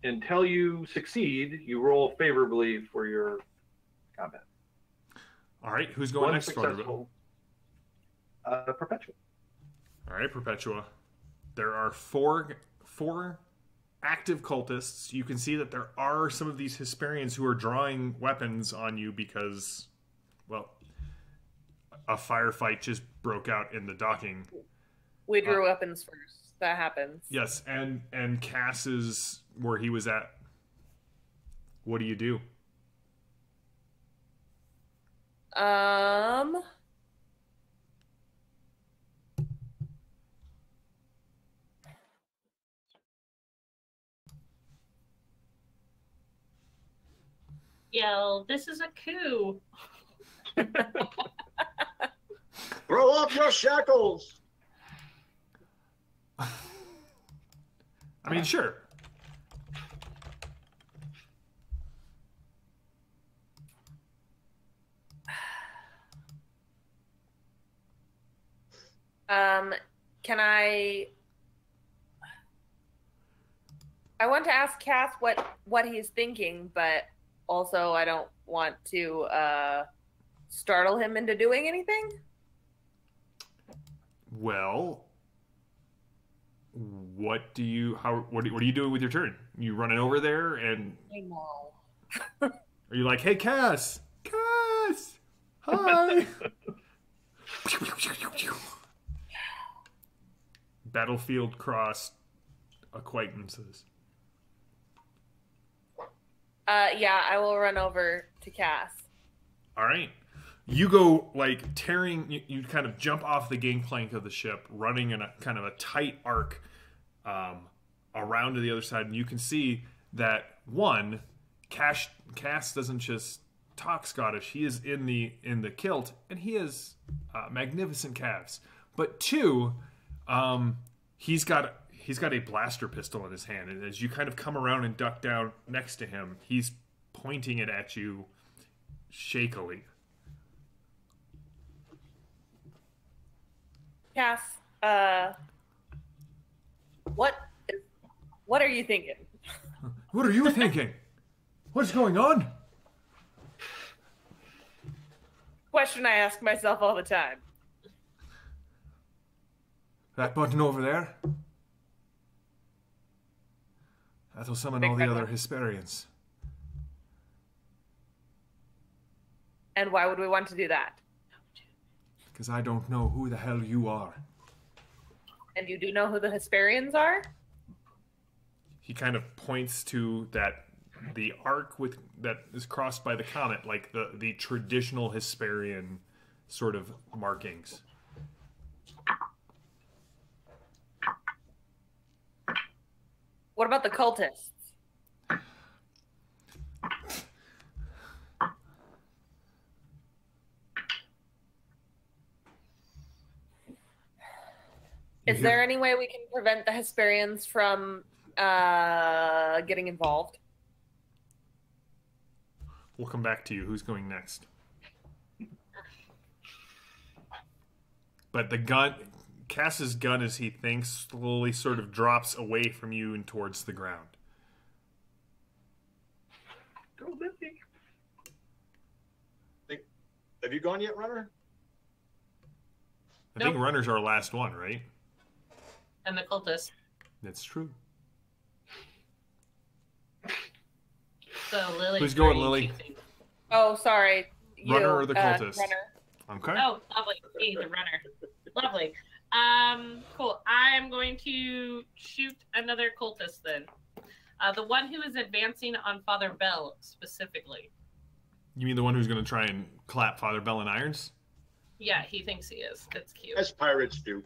S6: until you succeed, you roll favorably for your combat.
S1: All right. Who's going next?
S6: Successful. Perpetua.
S1: All right, Perpetua. There are four active cultists. You can see that there are some of these Hesperians who are drawing weapons on you because, well, a firefight just broke out in the docking.
S5: We drew weapons first. That happens.
S1: Yes, and Cass is where he was at. What do you do?
S2: Yell, this is a coup.
S3: Throw off your shackles.
S1: I mean, sure.
S5: Can I I want to ask Cass what he's thinking, but also I don't want to startle him into doing anything.
S1: Well, what are you doing with your turn? You running over there and
S5: I know.
S1: are you like, hey, Cass, hi. Battlefield cross acquaintances.
S5: Yeah, I will run over to Cass.
S1: All right. You go like tearing. You kind of jump off the gangplank of the ship, running in a kind of a tight arc around to the other side, and you can see that one, Cass doesn't just talk Scottish. He is in the kilt, and he has magnificent calves. But two, he's got a blaster pistol in his hand, and as you kind of come around and duck down next to him, he's pointing it at you shakily.
S5: Cass, what are you thinking?
S1: What are you thinking? What's going on?
S5: Question I ask myself all the time.
S1: That button over there? That'll summon all the other Hesperians.
S5: And why would we want to do that?
S1: Because I don't know who the hell you are.
S5: And you do know who the Hesperians are?
S1: He kind of points to the arc that is crossed by the comet, like the traditional Hesperian sort of markings.
S5: What about the cultists? Is there any way we can prevent the Hesperians from getting involved?
S1: We'll come back to you. Who's going next? But the gun, Cass's gun, as he thinks, slowly sort of drops away from you and towards the ground.
S6: Go, Lily.
S3: Have you gone yet, Runner?
S1: I think Runner's our last one, right?
S2: And the cultist.
S1: That's true.
S2: So Lily.
S1: Who's going, Lily?
S5: Oh, sorry.
S1: Runner or the cultist?
S5: Runner.
S1: Okay.
S2: Oh, lovely. He's a runner. Lovely. Cool. I'm going to shoot another cultist then. The one who is advancing on Father Bell specifically.
S1: You mean the one who's going to try and clap Father Bell in irons?
S2: Yeah, he thinks he is. That's cute.
S3: As pirates do.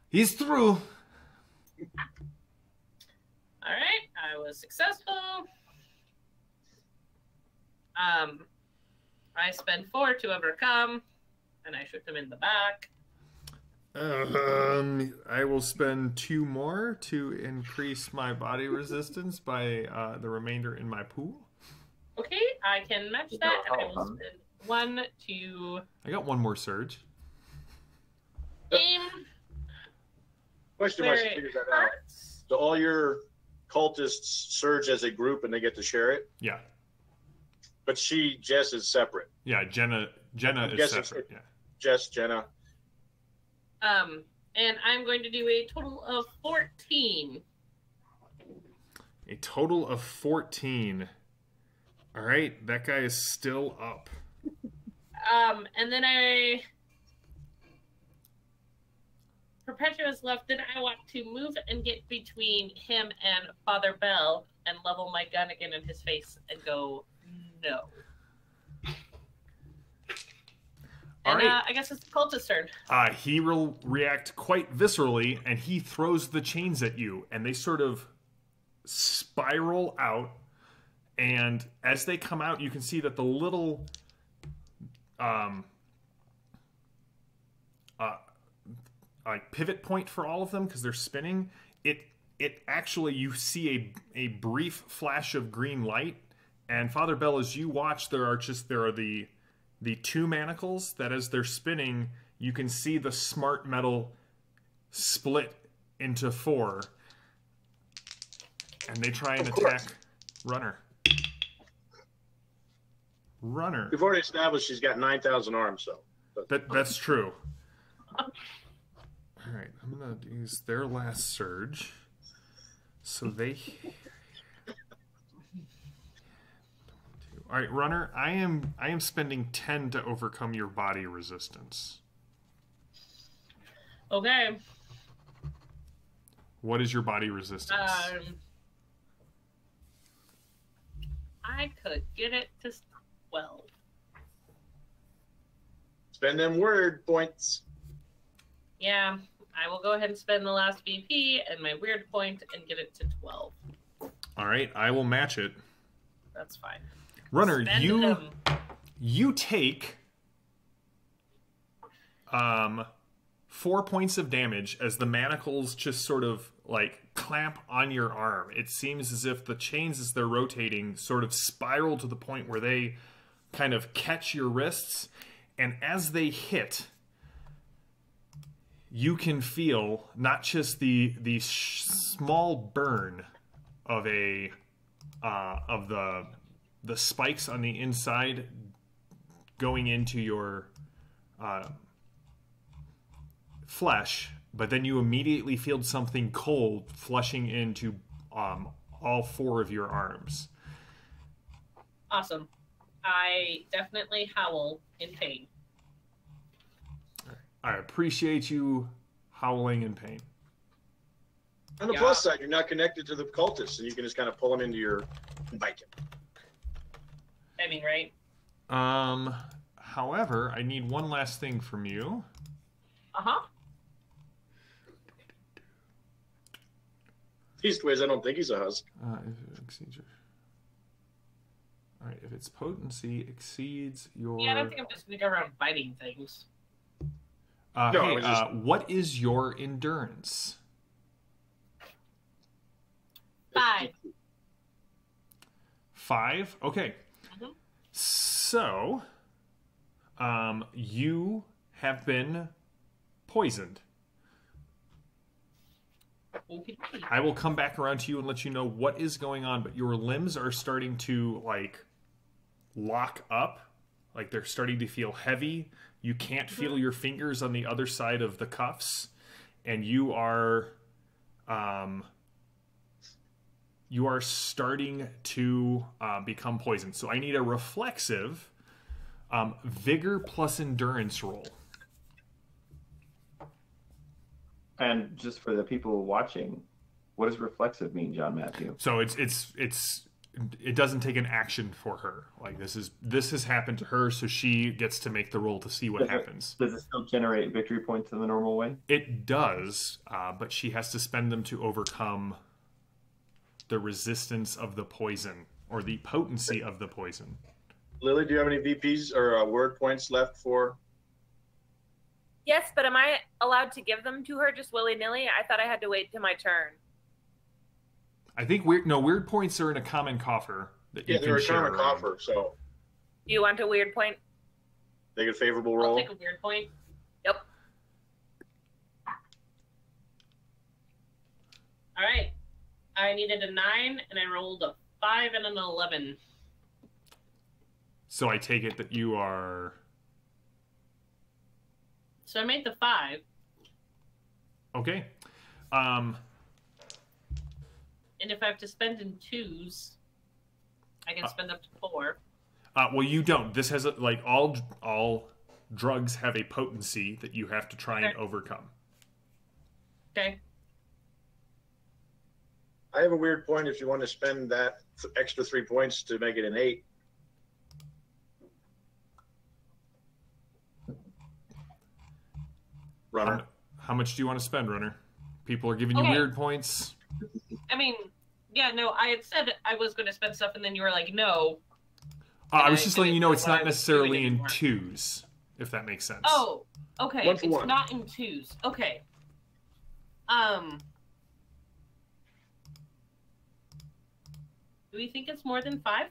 S1: He's through.
S2: All right, I was successful. I spend 4 to overcome, and I shoot him in the back.
S1: I will spend 2 more to increase my body resistance by the remainder in my pool.
S2: Okay, I can match that, and I will spend 1 to
S1: I got 1 more surge.
S2: aim.
S3: Question
S2: where
S3: once you
S2: it
S3: figure that out.
S2: hurts.
S3: Do all your cultists surge as a group and they get to share it?
S1: Yeah.
S3: But Jess is separate.
S1: Yeah, Jenna is
S3: guessing
S1: separate. Yeah.
S3: Jess, Jenna.
S2: And I'm going to do a total of 14.
S1: A total of 14. All right, that guy is still up.
S2: And then Perpetua is left. Then I want to move and get between him and Father Bell and level my gun again in his face and go, no.
S1: All
S2: And
S1: right.
S2: I guess it's the cultist's turn.
S1: He will react quite viscerally, and he throws the chains at you, and they sort of spiral out. And as they come out, you can see that the little like pivot point for all of them, because they're spinning, it actually, you see a brief flash of green light. And Father Bell, as you watch, there are the 2 manacles that, as they're spinning, you can see the smart metal split into 4. And they try and
S3: Of course.
S1: attack Runner. Runner.
S3: We've already established she's got 9,000 arms, so.
S1: That's true. All right, I'm gonna use their last surge. So they. All right, Runner. I am spending 10 to overcome your body resistance.
S2: Okay.
S1: What is your body resistance?
S2: I could get it to 12.
S3: Spend them word points.
S2: Yeah, I will go ahead and spend the last VP and my weird point and get it to 12.
S1: All right, I will match it.
S2: That's fine.
S1: Runner,
S2: Spend
S1: you take 4 points of damage as the manacles just sort of like clamp on your arm. It seems as if the chains, as they're rotating, sort of spiral to the point where they kind of catch your wrists, and as they hit, you can feel not just the small burn of the spikes on the inside going into your flesh, but then you immediately feel something cold flushing into all 4 of your arms.
S2: Awesome. I definitely howl in pain.
S1: I appreciate you howling in pain.
S3: On the plus side, you're not connected to the cultists, and you can just kind of pull them into your and bite them.
S2: I mean, right?
S1: However, I need one last thing from you.
S2: Uh-huh.
S3: Eastways, I don't think he's a husk.
S1: If it exceeds your... All right, if its potency exceeds your...
S2: Yeah, I don't think I'm just going to go around biting things.
S3: No,
S1: what is your endurance?
S2: 5.
S1: 5? Okay.
S2: Mhm.
S1: So, you have been poisoned.
S2: Okay.
S1: I will come back around to you and let you know what is going on, but your limbs are starting to, like, lock up. Like, they're starting to feel heavy. You can't feel your fingers on the other side of the cuffs, and you are starting to become poisoned. So I need a reflexive vigor plus endurance roll.
S4: And just for the people watching, what does reflexive mean, John Matthew?
S1: So it doesn't take an action for her. Like this has happened to her, so she gets to make the roll to see what happens.
S4: Does it still generate victory points in the normal way?
S1: It does, but she has to spend them to overcome the resistance of the poison or the potency of the poison.
S3: Lily, do you have any VPs or word points left for?
S5: Yes, but am I allowed to give them to her just willy-nilly? I thought I had to wait till my turn.
S1: I think weird points are in a common coffer that you can
S3: they're a
S1: share
S3: common
S1: around.
S3: coffer, so
S5: Do you want a weird point?
S3: they get a favorable
S2: I'll
S3: roll.
S2: take a weird point.
S5: Yep.
S2: All right. I needed a 9, and I rolled a 5 and an 11.
S1: So I take it that you are...
S2: So I made the 5.
S1: Okay.
S2: And if I have to spend in 2s, I can spend up to 4.
S1: Well, you don't. This has like all drugs have a potency that you have to try and overcome.
S2: Okay.
S3: I have a weird point if you want to spend that extra 3 points to make it an 8. Runner.
S1: How much do you want to spend, Runner? People are giving you
S2: Okay.
S1: weird points.
S2: I mean, yeah, no, I had said I was going to spend stuff, and then you were like, no.
S1: I was just
S2: I
S1: letting you know it's
S2: didn't know
S1: not
S2: what I was
S1: necessarily
S2: doing
S1: in
S2: anymore.
S1: 2s, if that makes sense.
S2: Oh, okay.
S3: One for
S2: It's
S3: one.
S2: not in 2s. Okay. Do we think it's more than 5?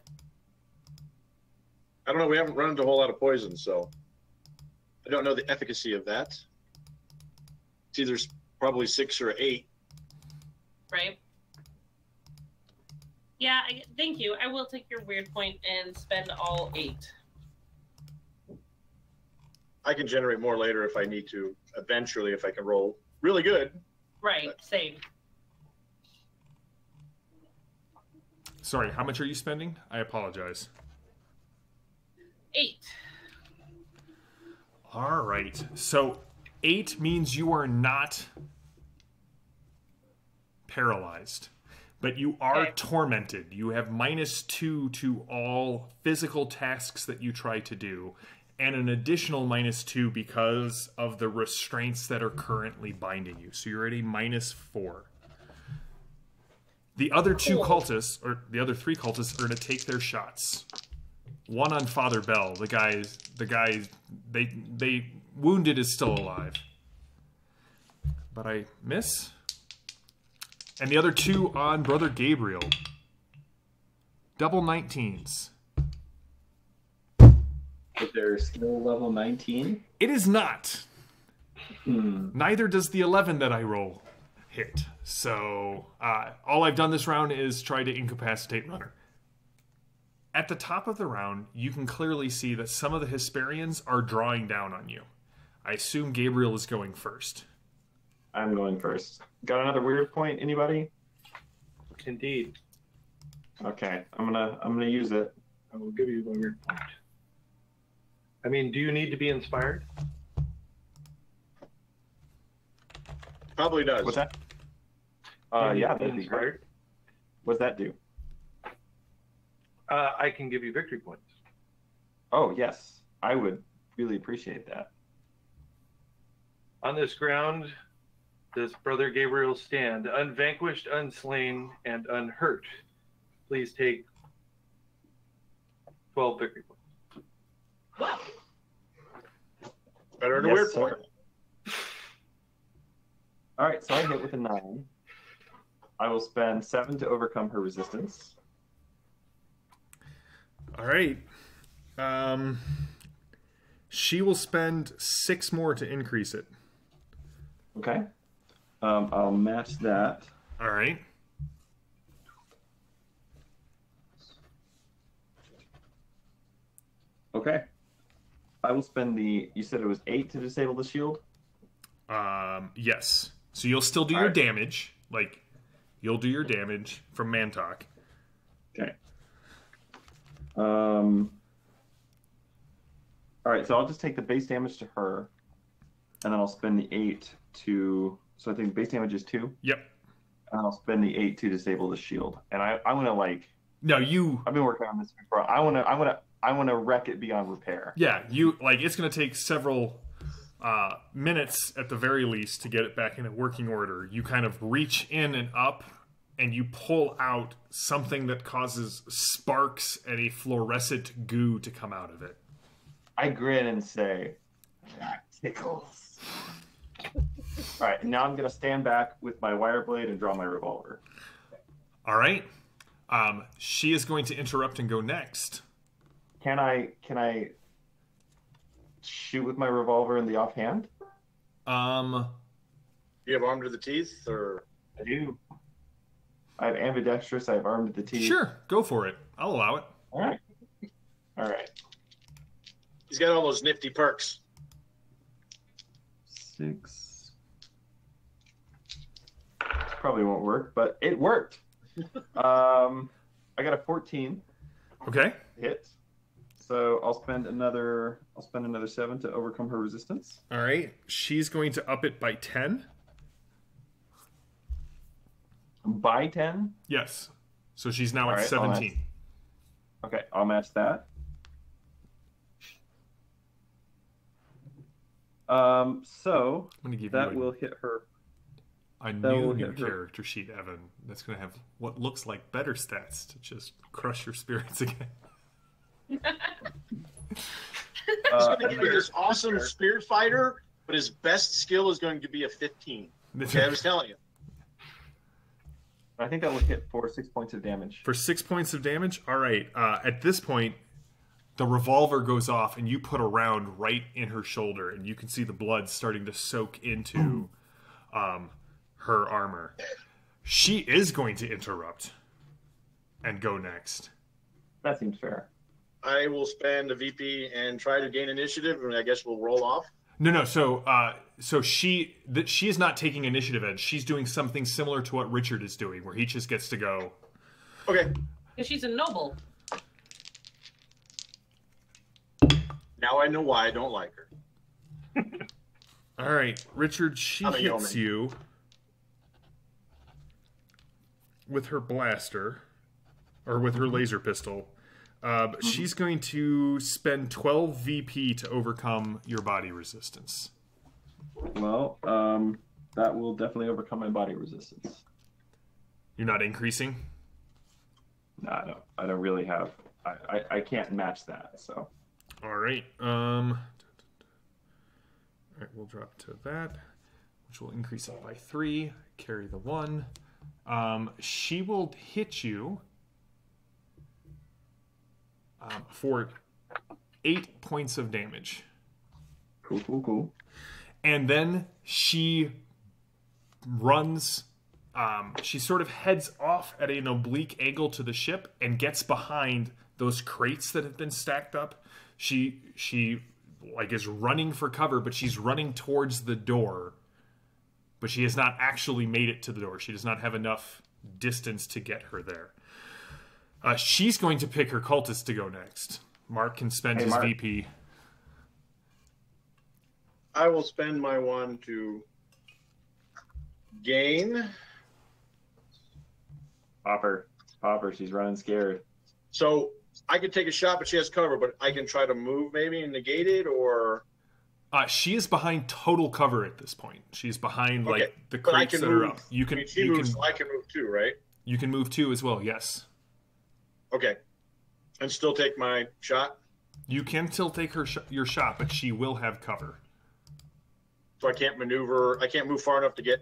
S3: I don't know. We haven't run into a whole lot of poison, so I don't know the efficacy of that. It's either probably 6 or 8.
S2: Right? Yeah, thank you. I will take your weird point and spend all 8.
S3: I can generate more later if I need to. Eventually, if I can roll really good.
S2: Right, same.
S1: Sorry, how much are you spending? I apologize.
S2: 8.
S1: All right. So 8 means you are not paralyzed, but you are tormented. You have -2 to all physical tasks that you try to do, and an additional -2 because of the restraints that are currently binding you. So you're at a -4. The other 2 cultists, or the other 3 cultists, are going to take their shots. One on Father Bell. The guy they wounded is still alive. But I miss. And the other 2 on Brother Gabriel. Double 19s.
S4: Is there skill level 19?
S1: It is not.
S4: Hmm.
S1: Neither does the 11 that I roll hit. So all I've done this round is try to incapacitate Runner. At the top of the round, you can clearly see that some of the Hesperians are drawing down on you. I assume Gabriel is going first.
S4: I'm going first. Got another weird point, anybody?
S6: Indeed.
S4: Okay, I'm gonna use it.
S6: I will give you my weird point. I mean, do you need to be inspired?
S3: Probably does.
S4: What's that? Yeah, that'd be great. What's that do?
S6: I can give you victory points.
S4: Oh, yes. I would really appreciate that.
S6: On this ground, does Brother Gabriel stand, unvanquished, unslain, and unhurt? Please take 12 victory points.
S3: Better than a
S4: Yes,
S3: weird
S4: sir.
S3: point.
S4: All right, so I hit with a 9. I will spend 7 to overcome her resistance.
S1: All right. She will spend 6 more to increase it.
S4: Okay. I'll match that.
S1: All right.
S4: Okay. I will spend the. You said it was 8 to disable the shield?
S1: Yes. So you'll still do your damage. Like, you'll do your damage from Mantalk.
S4: Okay. All right, so I'll just take the base damage to her, and then I'll spend the 8 to. So I think base damage is 2.
S1: Yep.
S4: And I'll spend the 8 to disable the shield. And I'm gonna like.
S1: No, you.
S4: I've been working on this before. I wanna wreck it beyond repair.
S1: Yeah, you like. It's gonna take several minutes at the very least to get it back in a working order. You kind of reach in and up, and you pull out something that causes sparks and a fluorescent goo to come out of it.
S4: I grin and say, "That tickles." All right, now I'm gonna stand back with my wire blade and draw my revolver.
S1: All right. She is going to interrupt and go next.
S4: Can I shoot with my revolver in the offhand?
S3: You have arm to the teeth, or
S4: I do. I have ambidextrous. I have arm to the teeth.
S1: Sure, go for it. I'll allow it.
S4: All right. All right.
S3: he's got all those nifty perks.
S4: 6. Probably won't work, but it worked. I got a 14
S1: Okay.
S4: hit, so I'll spend another 7 to overcome her resistance.
S1: All right. She's going to up it by 10.
S4: By 10.
S1: Yes. So she's now
S4: All
S1: at
S4: right, I'll
S1: 17.
S4: Okay, I'll match that. So
S1: I'm going to give
S4: that
S1: you
S4: will hit her.
S1: a
S4: that will
S1: new
S4: hit her.
S1: character sheet, Evan. That's going to have what looks like better stats to just crush your spirits again.
S3: He's going to give you this awesome spirit fighter, but his best skill is going to be a 15. Okay, I was telling you.
S4: I think that will hit for 6 points of damage.
S1: For 6 points of damage? All right. At this point, the revolver goes off, and you put a round right in her shoulder, and you can see the blood starting to soak into her armor. She is going to interrupt. and go next.
S4: That seems fair.
S3: I will spend a VP and try to gain initiative, and I guess we'll roll off.
S1: No. So she is not taking initiative edge. She's doing something similar to what Richard is doing, where he just gets to go.
S3: Okay.
S2: Because she's a noble.
S3: Now I know why I don't like her.
S1: All right, Richard. She
S3: I'm a
S1: hits
S3: yeoman.
S1: you with her blaster, or with her laser pistol. She's going to spend 12 VP to overcome your body resistance.
S4: Well, that will definitely overcome my body resistance.
S1: You're not increasing?
S4: No, I don't really have. I can't match that. So.
S1: All right. All right, we'll drop to that, which will increase it by 3. Carry the 1. She will hit you for 8 points of damage.
S4: Cool.
S1: And then she runs. She sort of heads off at an oblique angle to the ship and gets behind those crates that have been stacked up. She like is running for cover, but she's running towards the door. But she has not actually made it to the door. She does not have enough distance to get her there. She's going to pick her cultist to go next. Mark can spend his
S4: Mark.
S1: VP.
S3: I will spend my 1 to gain.
S4: Popper, she's running scared.
S3: So I could take a shot, but she has cover. But I can try to move maybe and negate it, or
S1: She is behind total cover at this point. She's behind
S3: Okay,
S1: like the
S3: but I
S1: crates
S3: can
S1: that
S3: move.
S1: are up. You can
S3: she
S1: you
S3: moves.
S1: can
S3: I can move too, right?
S1: you can move too as well. Yes,
S3: Okay, and still take my shot.
S1: you can still take your shot, but she will have cover.
S3: So I can't maneuver. I can't move far enough to get.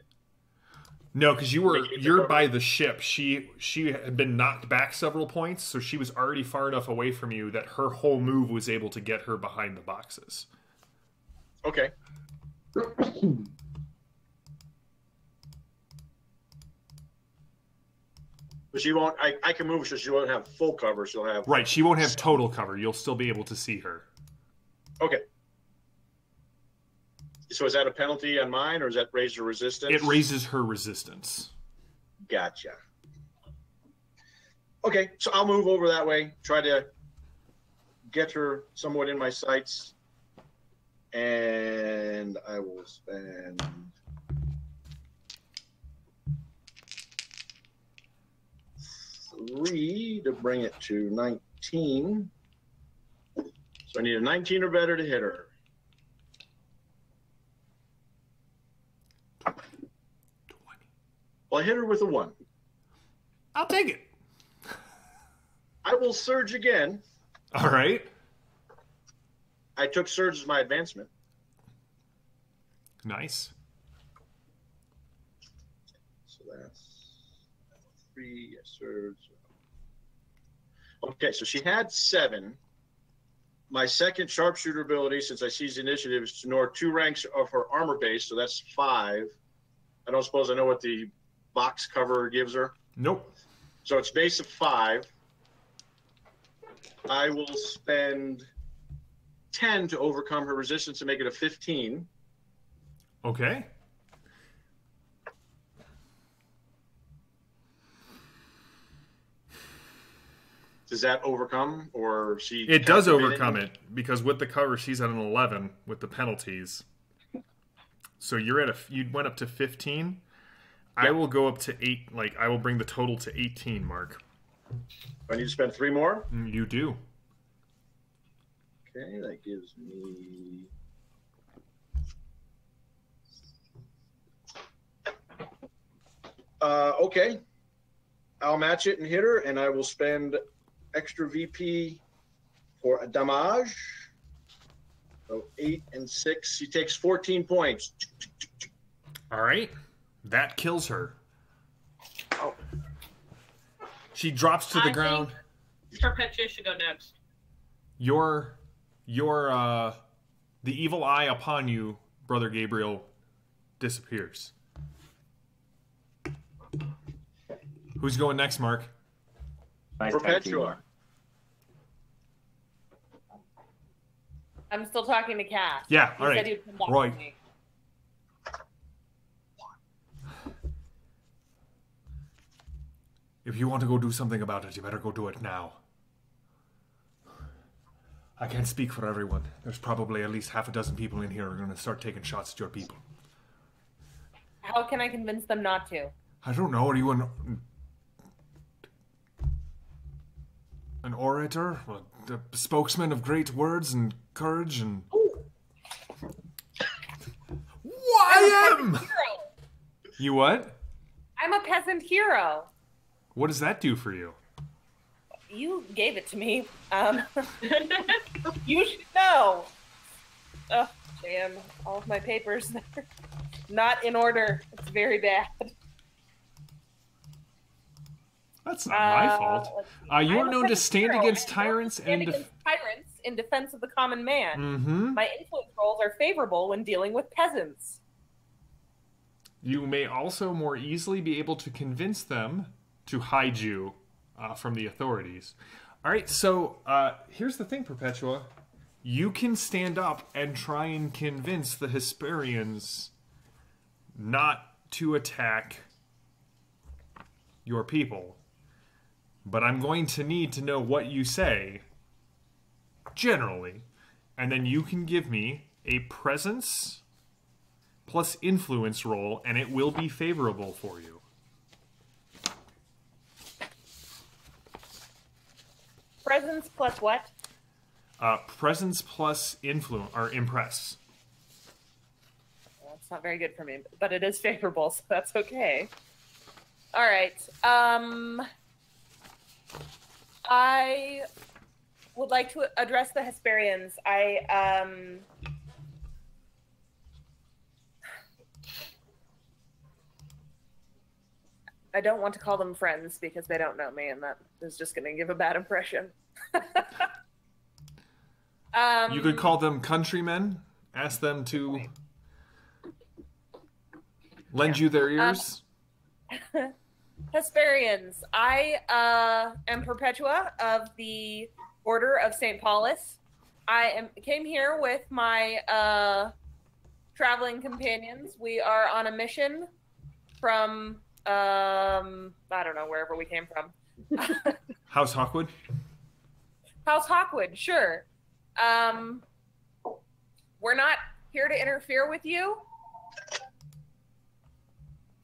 S1: No, because
S3: Make it to
S1: you're
S3: cover.
S1: by the ship. She had been knocked back several points, so she was already far enough away from you that her whole move was able to get her behind the boxes.
S3: Okay. But she won't. I can move, so she won't have full cover. She'll have.
S1: Right, she won't have total cover. You'll still be able to see her.
S3: Okay. So is that a penalty on mine, or does that raise her resistance?
S1: It raises her resistance.
S3: Gotcha. Okay, so I'll move over that way. Try to get her somewhat in my sights, and I will spend. Three to bring it to 19. So I need a 19 or better to hit her.
S1: 20.
S3: Well, I hit her with a 1.
S1: I'll take it.
S3: I will surge again.
S1: All right.
S3: I took surge as my advancement.
S1: Nice.
S3: So that's 3, yes, surge. Okay, so she had 7. My second sharpshooter ability, since I seized the initiative, is to ignore 2 ranks of her armor base, so that's 5. I don't suppose I know what the box cover gives her.
S1: Nope.
S3: So it's base of 5. I will spend 10 to overcome her resistance and make it a 15.
S1: Okay.
S3: Does that overcome, or she?
S1: It does
S3: calculated?
S1: overcome it because with the cover she's at an 11 with the penalties. So you're at you went up to 15. I will go up to 8. Like I will bring the total to 18, Mark.
S3: I need to spend 3 more.
S1: You do.
S3: Okay, that gives me. Okay, I'll match it and hit her, and I will spend extra VP for a damage. So 8 and 6. She takes 14 points.
S1: All right. That kills her.
S3: Oh.
S1: She drops to the
S2: I
S1: ground.
S2: think Perpetua should go next.
S1: Your the evil eye upon you, Brother Gabriel, disappears. Who's going next, Mark?
S4: Nice
S3: Perpetua.
S5: I'm still talking to Cass.
S1: Yeah,
S5: You
S1: all right.
S5: said you'd come back
S1: Roy.
S5: to me.
S1: If you want to go do something about it, you better go do it now. I can't speak for everyone. There's probably at least half a dozen people in here who are going to start taking shots at your people.
S5: How can I convince them not to?
S1: I don't know. Are you an orator? A spokesman of great words and courage and... I am! You what?
S5: I'm a peasant hero.
S1: What does that do for you?
S5: You gave it to me. You should know. Oh, damn. All of my papers are not in order. It's very bad.
S1: That's not my fault. You are known to stand against tyrants and...
S5: tyrants in defense of the common man.
S1: Mm-hmm.
S5: My influence roles are favorable when dealing with peasants.
S1: You may also more easily be able to convince them to hide you from the authorities. All right, so here's the thing, Perpetua. You can stand up and try and convince the Hesperians not to attack your people. But I'm going to need to know what you say, generally. And then you can give me a presence plus influence roll, and it will be favorable for you.
S5: Presence plus what?
S1: Presence plus influence, or impress.
S5: Well, it's not very good for me, but it is favorable, so that's okay. All right. I would like to address the Hesperians. I don't want to call them friends because they don't know me, and that is just going to give a bad impression.
S1: You could call them countrymen. Ask them to lend you their ears.
S5: Hesperians, I am Perpetua of the Order of St. Paulus. Came here with my traveling companions. We are on a mission from I don't know, wherever we came from.
S1: House Hawkwood?
S5: House Hawkwood, sure. We're not here to interfere with you.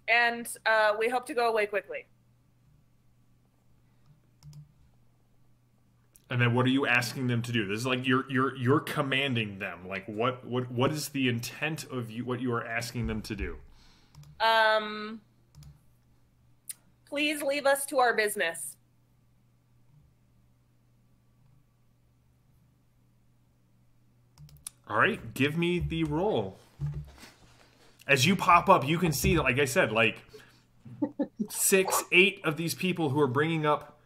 S5: And we hope to go away quickly.
S1: And then what are you asking them to do? This is like you're commanding them. Like what is the intent of you? What you are asking them to do?
S5: Please leave us to our business.
S1: All right, give me the roll. As you pop up, you can see that, like I said, like 6, 8 of these people who are bringing up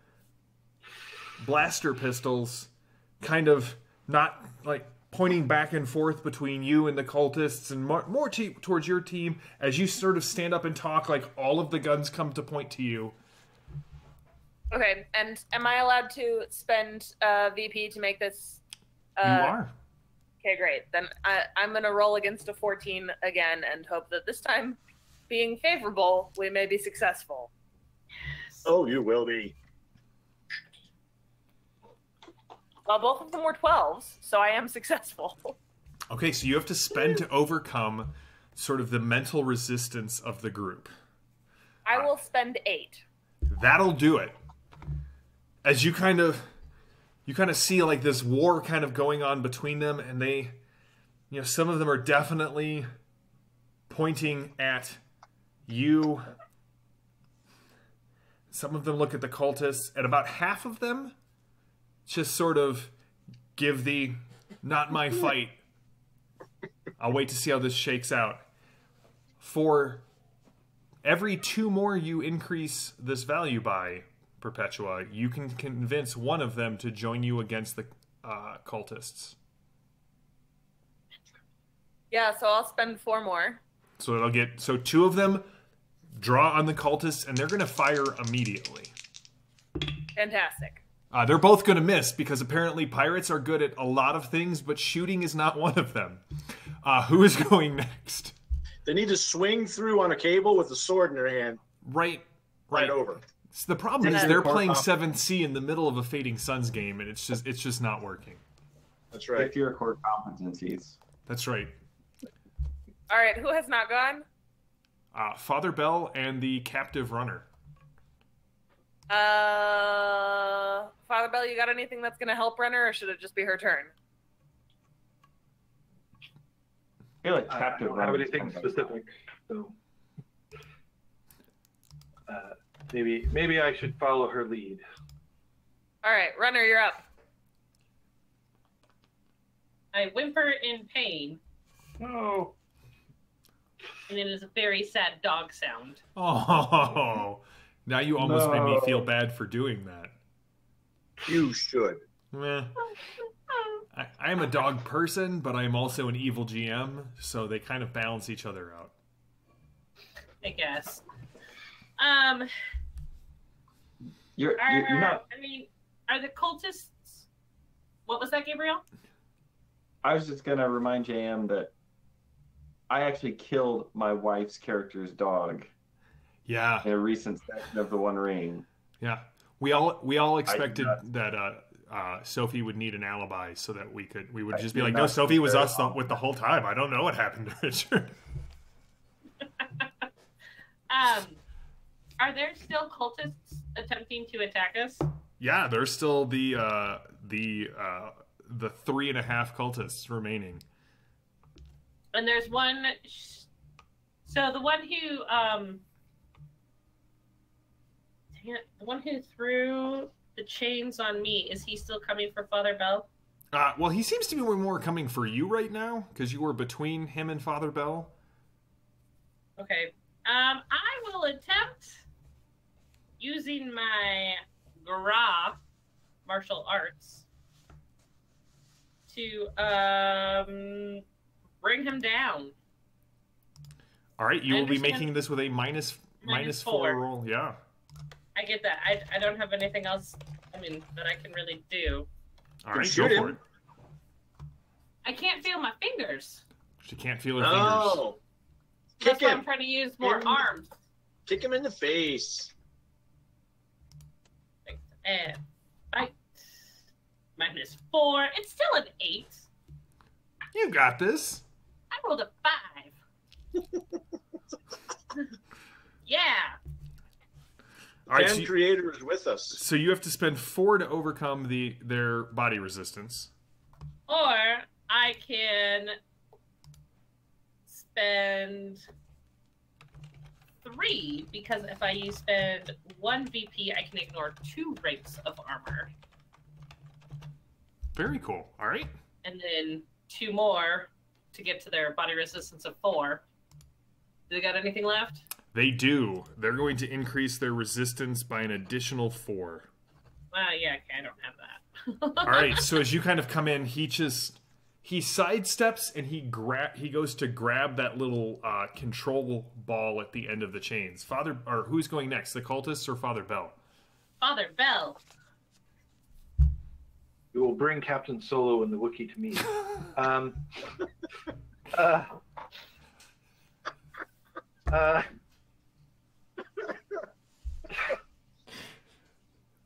S1: blaster pistols, kind of not like pointing back and forth between you and the cultists, and more towards your team. As you sort of stand up and talk, like all of the guns come to point to you.
S5: Okay, and am I allowed to spend VP to make this?
S1: You are.
S5: Okay, great. Then I'm going to roll against a 14 again and hope that this time, being favorable, we may be successful.
S3: Oh, you will be.
S5: Well, both of them were 12s, so I am successful.
S1: Okay, so you have to spend to overcome sort of the mental resistance of the group.
S5: I will spend 8.
S1: That'll do it. As you kind of see like this war kind of going on between them, and they, you know, some of them are definitely pointing at you. Some of them look at the cultists, and about half of them just sort of give the not my fight. I'll wait to see how this shakes out. For every 2 more you increase this value by, Perpetua, you can convince one of them to join you against the cultists.
S5: Yeah, so I'll spend 4 more.
S1: So 2 of them draw on the cultists, and they're going to fire immediately.
S5: Fantastic.
S1: They're both going to miss because apparently pirates are good at a lot of things, but shooting is not one of them. Who is going next?
S3: They need to swing through on a cable with a sword in their hand.
S1: Right
S3: over.
S1: So the problem is
S5: And
S1: they're
S4: then-
S1: playing 7th Sea in the middle of a Fading Suns game, and it's just not working.
S3: That's right.
S4: Pick your core competencies.
S1: That's right.
S5: All right, who has not gone?
S1: Father Bell and the captive runner.
S5: Father Bell, you got anything that's going to help Renner, or should it just be her turn?
S4: I feel like
S6: I
S4: captive
S6: don't have
S4: runners
S6: anything
S4: come back.
S6: specific, so maybe I should follow her lead.
S5: All right, Renner, you're up.
S2: I whimper in pain,
S6: Oh,
S2: and it is a very sad dog sound.
S1: Oh, now you almost made me
S4: No.
S1: feel bad for doing that.
S3: You should.
S1: Meh. I am a dog person, but I'm also an evil GM, so they kind of balance each other out.
S2: I guess.
S4: You're not.
S2: I mean, are the cultists? What was that, Gabriel?
S4: I was just gonna remind JM that I actually killed my wife's character's dog
S1: Yeah,
S4: in a recent session of The One Ring.
S1: yeah. We all expected
S4: not-
S1: that Sophie would need an alibi so that we would
S4: I
S1: just be
S4: did
S1: like, no,
S4: not
S1: Sophie was
S4: care
S1: us
S4: about
S1: with the whole time. I don't know what happened to Richard.
S2: Are there still cultists attempting to attack us?
S1: Yeah, there's still the 3.5 cultists remaining.
S2: And there's one. So the one who dang it, the one who threw the chains on me, is he still coming for Father Bell?
S1: Well, he seems to be more coming for you right now because you were between him and Father Bell.
S2: Okay. I will attempt using my Gra martial arts to bring him down.
S1: All right, you
S2: I
S1: will be
S2: understand.
S1: making this with a minus 4 roll. Yeah.
S2: I get that. I don't have anything else. I mean, that I can really do.
S1: All right,
S3: shoot
S1: go for
S3: him.
S1: it.
S2: I can't feel my fingers.
S1: She can't feel her fingers.
S3: Oh.
S2: That's
S3: Kick
S2: why I'm
S3: him.
S2: trying to use more
S3: Him.
S2: arms.
S3: Kick him in the face.
S2: And fight. -4. It's still an 8.
S1: You got this.
S2: I rolled a 5. Yeah.
S1: All right,
S3: Fan Creator is with us.
S1: so you have to spend 4 to overcome their body resistance.
S2: Or I can spend 3, because if I spend 1 VP, I can ignore 2 ranks of armor.
S1: Very cool. All right.
S2: And then 2 more to get to their body resistance of 4. Do they got anything left?
S1: They do. They're going to increase their resistance by an additional 4.
S2: Yeah, okay, I don't have that.
S1: All right. So as you kind of come in, he sidesteps and he goes to grab that little control ball at the end of the chains. Who's going next? The cultists or Father Bell?
S2: Father Bell.
S6: we will bring Captain Solo and the Wookiee to me.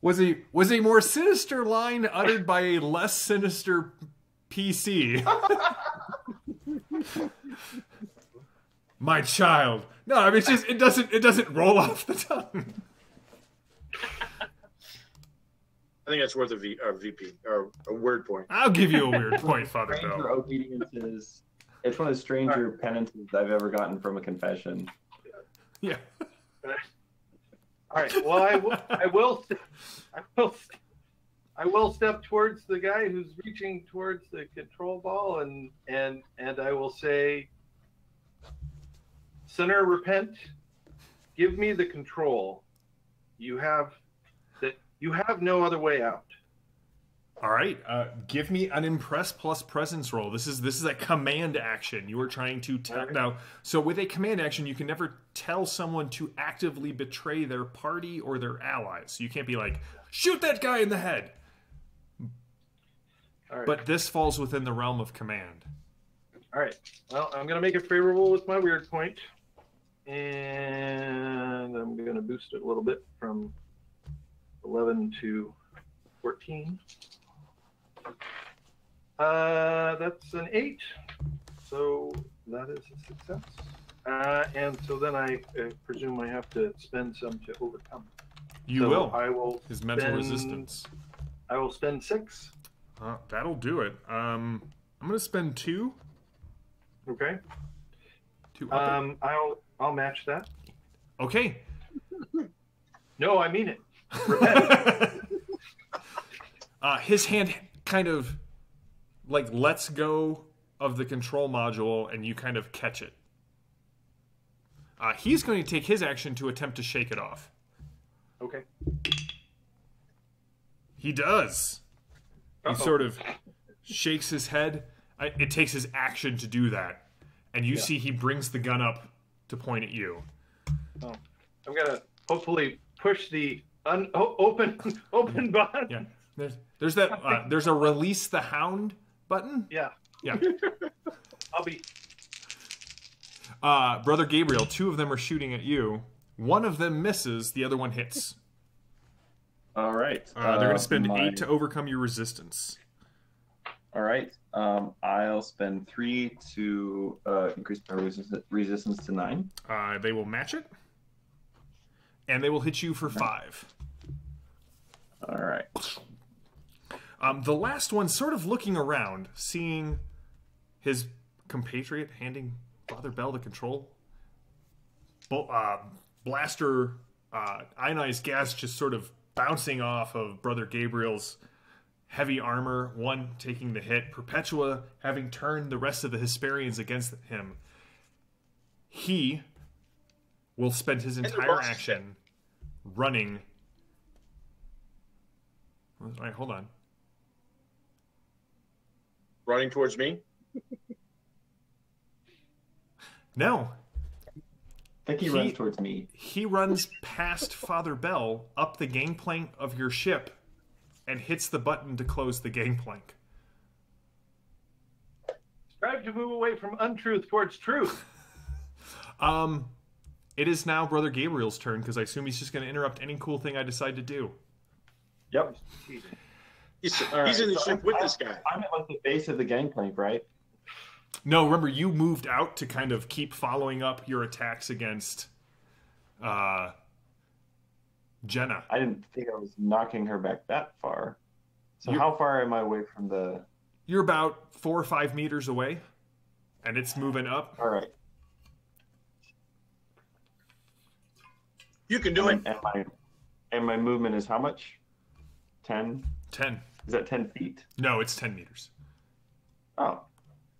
S1: Was a more sinister line uttered by a less sinister PC. My child. No, I mean it's just it doesn't roll off the tongue.
S3: I think that's worth a VP or a word point.
S1: I'll give you a weird point, Father
S4: Stranger
S1: Bell.
S4: obediences. It's one of the stranger penances I've ever gotten from a confession.
S1: Yeah.
S6: All right. Well, I will step towards the guy who's reaching towards the control ball, and I will say, "Sinner, repent. Give me the control. You have no other way out."
S1: All right, give me an impress plus presence roll. This is a command action. You are trying to now. So with a command action, you can never tell someone to actively betray their party or their allies. So you can't be like, shoot that guy in the head.
S6: All right.
S1: But this falls within the realm of command.
S6: All right. Well, I'm going to make it favorable with my weird point. And I'm going to boost it a little bit from 11 to 14. That's an 8. So that is a success. And so then I presume I have to spend some to overcome.
S1: You
S6: So
S1: will.
S6: I will
S1: His mental
S6: spend-
S1: resistance.
S6: I will spend 6.
S1: That'll do it. I'm going to spend 2.
S6: Okay.
S1: To up it.
S6: I'll match that.
S1: Okay.
S6: No, I mean it. Repent.
S1: His hand kind of like lets go of the control module and you kind of catch it. He's going to take his action to attempt to shake it off.
S6: Okay.
S1: He does. He
S6: Uh-oh.
S1: sort of shakes his head. It takes his action to do that. And you see he brings the gun up to point at you.
S6: Oh. I'm gonna hopefully push the open button.
S1: Yeah. There's that. There's a release the hound button.
S6: Yeah.
S1: Yeah.
S6: I'll be.
S1: Brother Gabriel, 2 of them are shooting at you. One of them misses. The other one hits.
S4: All right.
S1: They're going to spend 8 to overcome your resistance.
S4: All right. I'll spend 3 to increase my resistance to 9.
S1: They will match it. And they will hit you for 5.
S4: All right.
S1: The last one sort of looking around, seeing his compatriot handing Father Bell the control. Blaster ionized gas just sort of bouncing off of Brother Gabriel's heavy armor, one taking the hit. Perpetua having turned the rest of the Hesperians against him. He will spend his entire action running. All right, hold on.
S3: Running towards me?
S1: No.
S4: I think he runs towards me.
S1: He runs past Father Bell up the gangplank of your ship and hits the button to close the gangplank.
S6: Strive to move away from untruth towards truth.
S1: It is now Brother Gabriel's turn because I assume he's just going to interrupt any cool thing I decide to do.
S4: Yep.
S3: He's
S4: right,
S3: in the
S4: so
S3: ship with this guy.
S4: I'm at like the base of the gangplank, right?
S1: No, remember, you moved out to kind of keep following up your attacks against Jenna.
S4: I didn't think I was knocking her back that far. So how far am I away from the...
S1: You're about 4 or 5 meters away, and it's moving up.
S4: All right.
S3: You can do it.
S4: And my movement is how much? 10?
S1: 10.
S4: Is that 10 feet?
S1: No, it's 10 meters.
S4: Oh,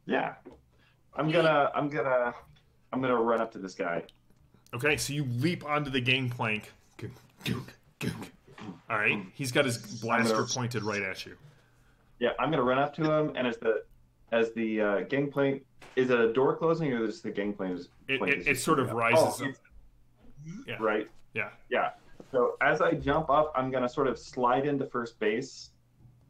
S4: yeah. I'm gonna run up to this guy.
S1: Okay, so you leap onto the gangplank. All right, he's got his blaster pointed right at you.
S4: Yeah, I'm gonna run up to him, and as the gangplank, is it a door closing or is the gangplank?
S1: It sort of rises up.
S4: Yeah. Right.
S1: Yeah.
S4: Yeah. So as I jump up, I'm gonna sort of slide into first base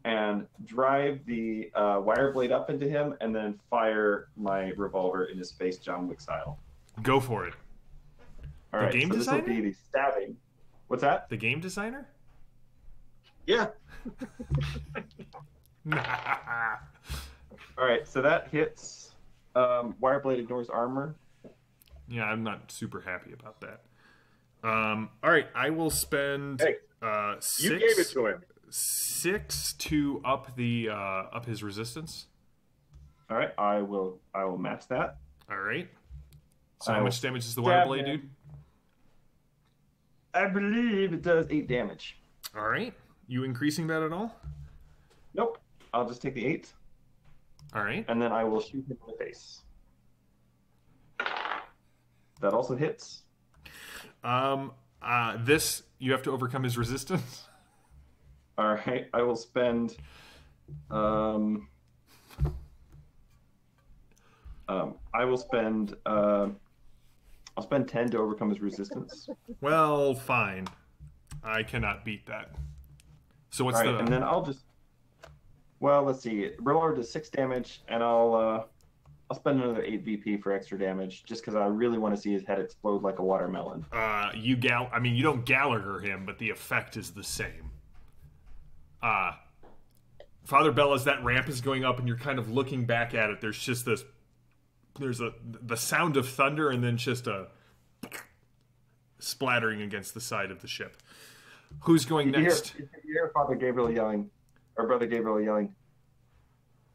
S4: and drive the wire blade up into him, and then fire my revolver in his face, John Wick style.
S1: Go for it.
S4: All
S1: The
S4: right.
S1: game
S4: so
S1: designer?
S4: this will be the stabbing. What's that?
S1: The game designer?
S3: Yeah.
S4: All right. So that hits. Wire blade ignores armor.
S1: Yeah, I'm not super happy about that. All right, I will spend
S3: Hey,
S1: 6.
S3: You gave it to him.
S1: 6 to up the up his resistance.
S4: All right. I will match that.
S1: All right. So
S4: I
S1: how
S4: will
S1: much damage is the wire
S4: stab
S1: blade,
S4: him.
S1: dude?
S4: I believe it does 8 damage.
S1: All right. You increasing that at all?
S4: Nope. I'll just take the 8,
S1: All right.
S4: and then I will shoot him in the face. That also hits.
S1: This you have to overcome his resistance.
S4: All right. I will spend I will spend. I'll spend 10 to overcome his resistance.
S1: Well, fine. I cannot beat that. So what's
S4: All right,
S1: the?
S4: and then I'll just. Well, let's see. Brillar does 6 damage, and I'll spend another 8 VP for extra damage, just because I really want to see his head explode like a watermelon.
S1: You don't Gallagher him, but the effect is the same. Father Bell, as that ramp is going up and you're kind of looking back at it, there's just this. There's the sound of thunder and then just a splattering against the side of the ship. Who's going next?
S4: You hear Father Gabriel yelling, or Brother Gabriel yelling,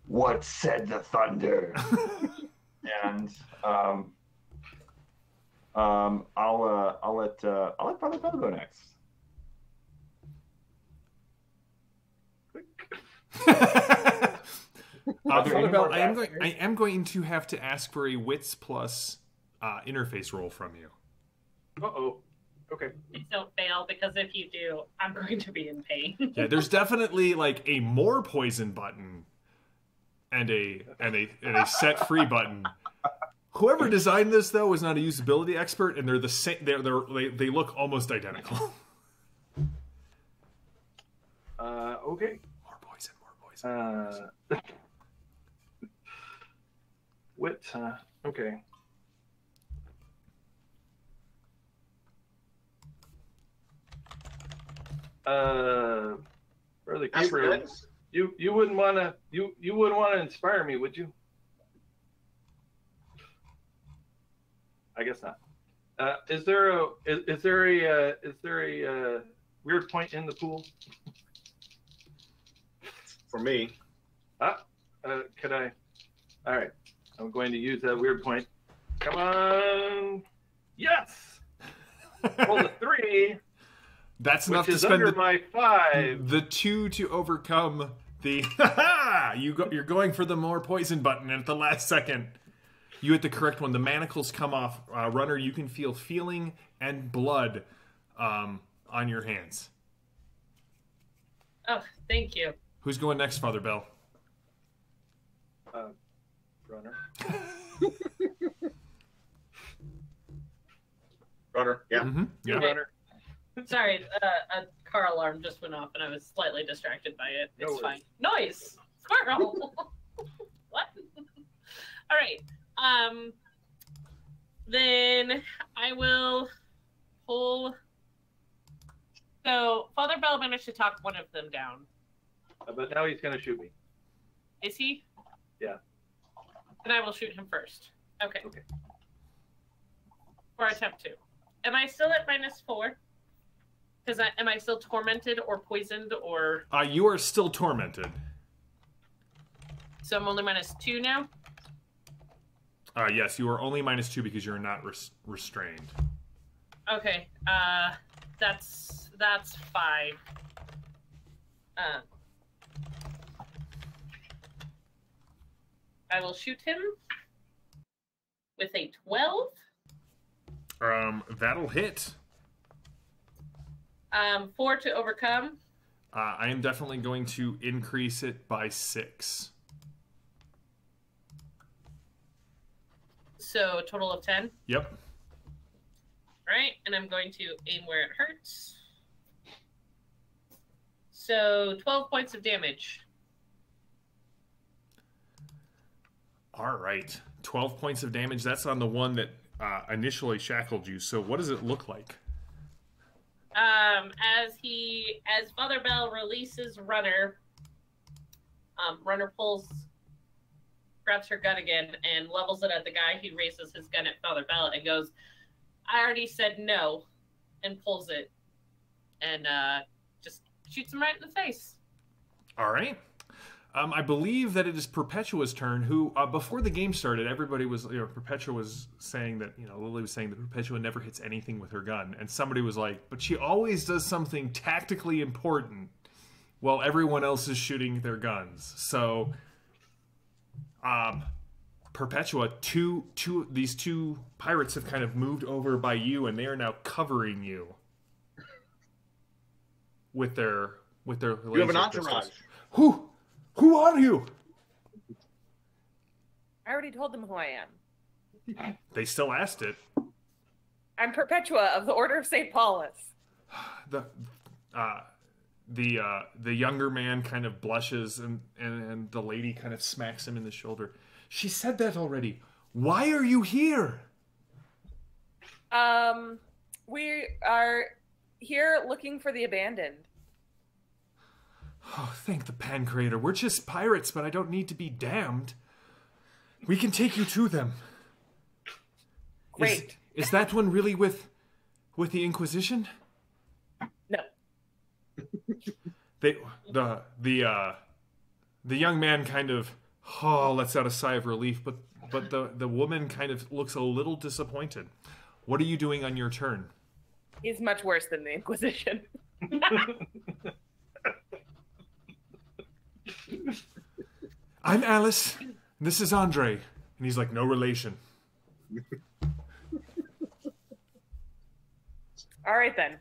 S4: "What said the thunder?" And I'll let Father Bell go next.
S1: Father Bell, I am going to have to ask for a wits plus interface roll from you.
S6: Uh-oh. Okay.
S2: Please don't fail, because if you do, I'm going to be in pain.
S1: Yeah, there's definitely like a more poison button and a set free button. Whoever designed this though was not a usability expert, and they're the same. They look almost identical.
S6: Okay.
S1: More poison.
S6: Wit. Okay. Brother Gabriel, you wouldn't want to you wouldn't want to inspire me, would you? I guess not. Is there a weird point in the pool?
S3: For me.
S6: Could I? All right. I'm going to use that weird point. Come on. Yes. Roll the 3.
S1: That's enough to spend
S6: my 5.
S1: The 2 to overcome the. You're going for the more poison button, and at the last second, you hit the correct one. The manacles come off. Runner, you can feel feeling and blood on your hands.
S2: Oh, thank you.
S1: Who's going next, Father Bell?
S6: Runner.
S3: Runner, yeah.
S1: Mm-hmm. Yeah.
S6: Runner.
S2: Sorry, a car alarm just went off and I was slightly distracted by it. It's fine. Noise! Squirrel! What? All right. Then I will pull. So Father Bell managed to talk one of them down.
S6: But now he's going to shoot me.
S2: Is he?
S6: Yeah.
S2: Then I will shoot him first. Okay.
S6: Okay.
S2: Or attempt to. Am I still at -4? Because am I still tormented or poisoned or?
S1: You are still tormented.
S2: So I'm only -2 now.
S1: Yes, you are only -2 because you're not restrained.
S2: Okay. That's 5. I will shoot him with a 12.
S1: That'll hit.
S2: 4 to overcome.
S1: I am definitely going to increase it by 6.
S2: So a total of 10.
S1: Yep.
S2: Right, and I'm going to aim where it hurts. So 12 points of damage.
S1: All right. 12 points of damage. That's on the one that initially shackled you. So what does it look like?
S2: As Father Bell releases Runner, Runner grabs her gun again and levels it at the guy. He raises his gun at Father Bell and goes, "I already said no," and pulls it and just shoots him right in the face.
S1: All right. I believe that it is Perpetua's turn, who, before the game started, everybody was, Perpetua was saying that, Lily was saying that Perpetua never hits anything with her gun. And somebody was like, but she always does something tactically important while everyone else is shooting their guns. So, Perpetua, these two pirates have kind of moved over by you, and they are now covering you with their
S3: You have an entourage.
S1: Whew! Who are you?
S5: I already told them who I am.
S1: They still asked it.
S5: I'm Perpetua of the Order of St. Paulus.
S1: The younger man kind of blushes, and the lady kind of smacks him in the shoulder. She said that already. Why are you here?
S5: We are here looking for the abandoned.
S1: Oh, thank the Pan Creator. We're just pirates, but I don't need to be damned. We can take you to them.
S5: Great.
S1: Is that one really with the Inquisition?
S5: No.
S1: The young man kind of lets out a sigh of relief, but the woman kind of looks a little disappointed. What are you doing on your turn?
S5: He's much worse than the Inquisition.
S1: I'm Alice. This is Andre. And he's like, no relation.
S5: All right then.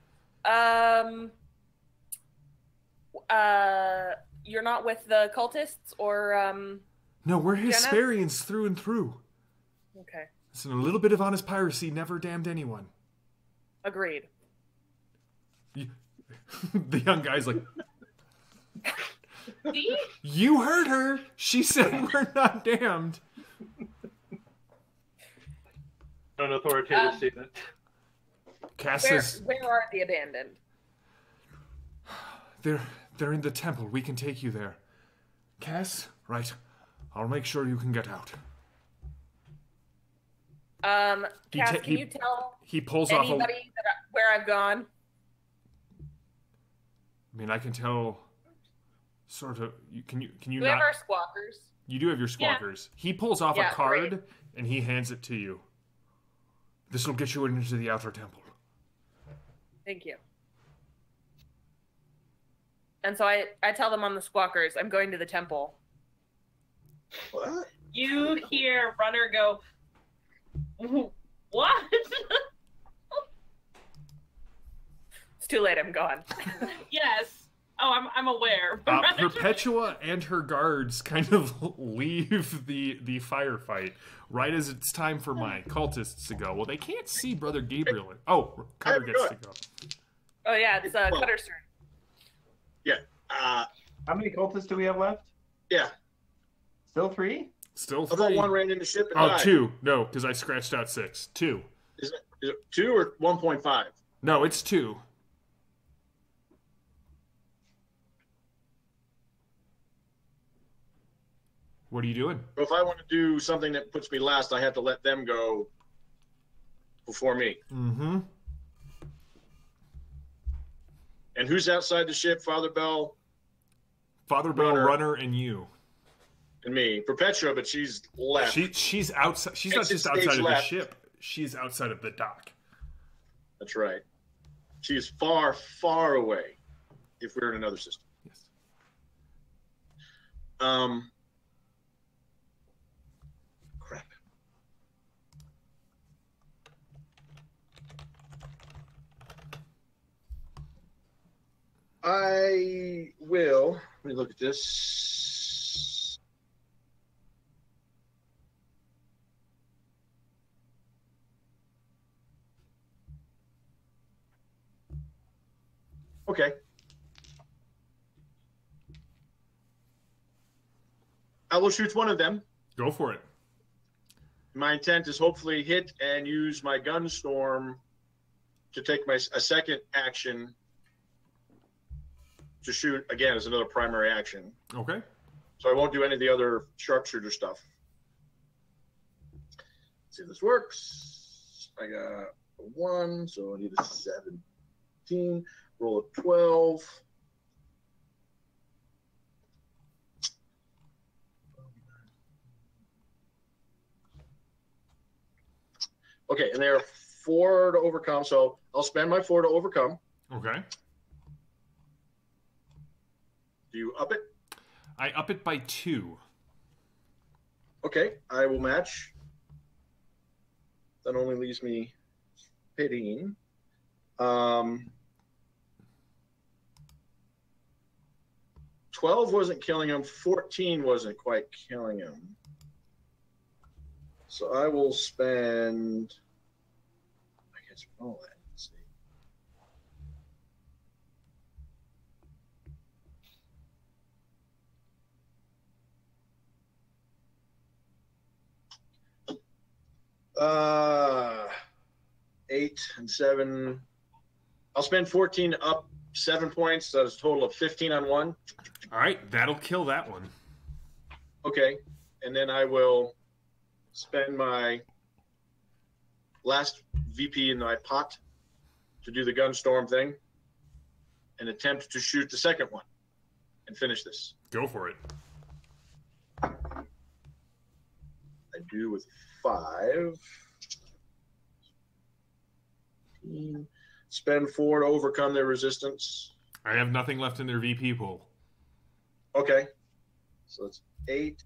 S5: You're not with the cultists or
S1: No, we're
S5: Jenna?
S1: Hesperians through and through.
S5: Okay.
S1: Listen, a little bit of honest piracy never damned anyone.
S5: Agreed.
S1: The young guy's like,
S2: See?
S1: you heard her. She said we're not damned.
S6: An authoritative statement.
S1: Cass
S5: Where
S1: says,
S5: are the abandoned?
S1: they're in the temple. We can take you there. Cass, right. I'll make sure you can get out.
S5: Cass, can you tell
S1: He pulls off
S5: anybody where I've gone?
S1: I mean, I can tell. Sort of. Can you
S5: We
S1: not?
S5: have our squawkers.
S1: You do have your squawkers. He pulls off a card
S5: great.
S1: and he hands it to you. This will get you into the outer temple.
S5: Thank you. And so I tell them on the squawkers, I'm going to the temple.
S3: What?
S2: You hear Runner go, what?
S5: It's too late, I'm gone.
S2: Yes. Oh, I'm aware.
S1: Perpetua and her guards kind of leave the firefight right as it's time for my cultists to go. Well, they can't see Brother Gabriel. Oh, Cutter gets to go.
S5: Oh yeah, it's Cutter's turn.
S3: Yeah.
S4: How many cultists do we have left?
S3: Yeah.
S4: Still 3?
S1: Still
S3: I thought
S1: 3.
S3: one ran in the ship and
S1: Oh,
S3: died.
S1: 2. No, because I scratched out 6. 2.
S3: Is it 2 or 1.5?
S1: No, it's 2. What are you doing?
S3: So if I want to do something that puts me last, I have to let them go before me.
S1: Mm-hmm.
S3: And who's outside the ship? Father Bell
S1: Father Bell, Runner, and you.
S3: and me. Perpetua, but she's left.
S1: She's outside. She's not
S3: Exit
S1: just outside
S3: stage
S1: of the
S3: left.
S1: ship. She's outside of the dock.
S3: That's right. She's far, far away if we're in another system.
S1: Yes.
S3: Crap. I will. Let me look at this. Okay. I will shoot one of them.
S1: Go for it.
S3: My intent is hopefully hit and use my gun storm to take a second action to shoot again as another primary action.
S1: Okay.
S3: So I won't do any of the other sharpshooter stuff. Let's see if this works. I got a 1, so I need a 17. Roll a 12. Okay, and there are 4 to overcome, so I'll spend my 4 to overcome.
S1: Okay.
S3: Do you up it?
S1: I up it by 2.
S3: Okay, I will match. That only leaves me 15. 12 wasn't killing him. 14 wasn't quite killing him. So I will spend, I guess, all that. Let's see. Uh, 8 and 7. I'll spend 14 up 7 points. So that's a total of 15 on one.
S1: All right, that'll kill that one.
S3: Okay. And then I will spend my last VP in my pot to do the gunstorm thing and attempt to shoot the second one and finish this.
S1: Go for it.
S3: I do with 5. Spend 4 to overcome their resistance.
S1: I have nothing left in their VP pool.
S3: Okay. So it's 8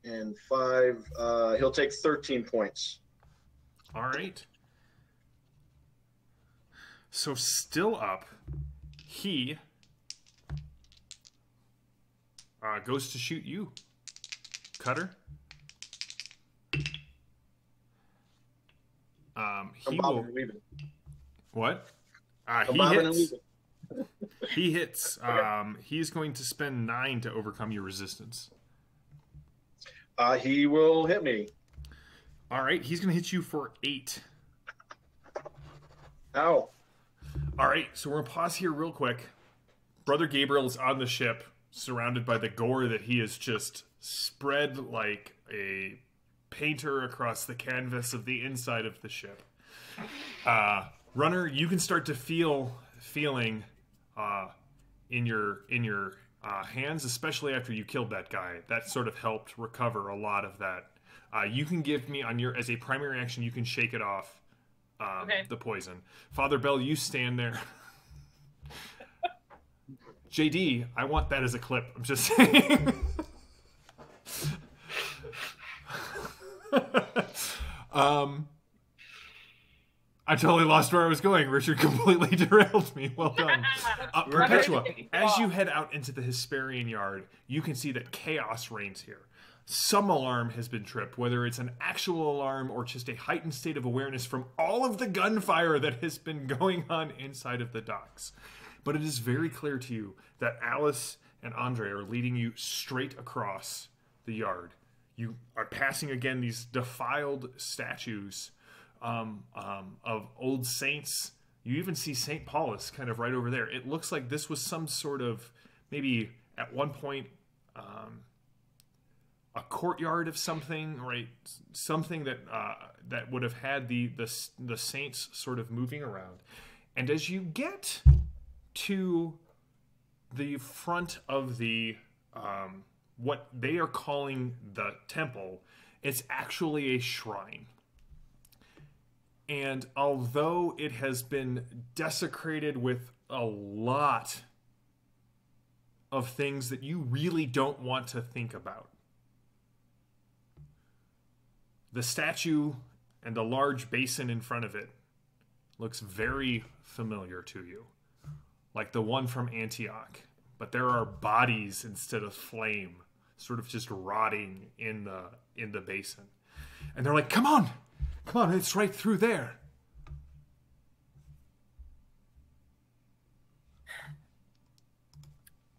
S3: and 5. He'll take 13 points.
S1: All right. So still up, he goes to shoot you, Cutter. He will. What? He hits. He hits. He's going to spend 9 to overcome your resistance.
S3: He will hit me.
S1: All right, he's going to hit you for 8.
S3: Ow.
S1: All right, so we're going to pause here real quick. Brother Gabriel is on the ship, surrounded by the gore that he has just spread like a painter across the canvas of the inside of the ship. Runner, you can start to feeling in your hands, especially after you killed that guy. That sort of helped recover a lot of that. You can give me as a primary action. You can shake it off, the poison. Father Bell, you stand there. JD, I want that as a clip. I'm just saying. I totally lost where I was going. Richard completely derailed me. Well done. Perpetua, as you head out into the Hesperian yard, you can see that chaos reigns here. Some alarm has been tripped, whether it's an actual alarm or just a heightened state of awareness from all of the gunfire that has been going on inside of the docks. But it is very clear to you that Alice and Andre are leading you straight across the yard. You are passing again these defiled statues of old saints. You even see St. Paulus kind of right over there. It looks like this was some sort of, maybe at one point, a courtyard of something, right? Something that that would have had the saints sort of moving around. And as you get to the front of the what they are calling the temple, it's actually a shrine. And although it has been desecrated with a lot of things that you really don't want to think about, the statue and the large basin in front of it looks very familiar to you, like the one from Antioch. But there are bodies instead of flame, sort of just rotting in the basin. And they're like, come on, it's right through there.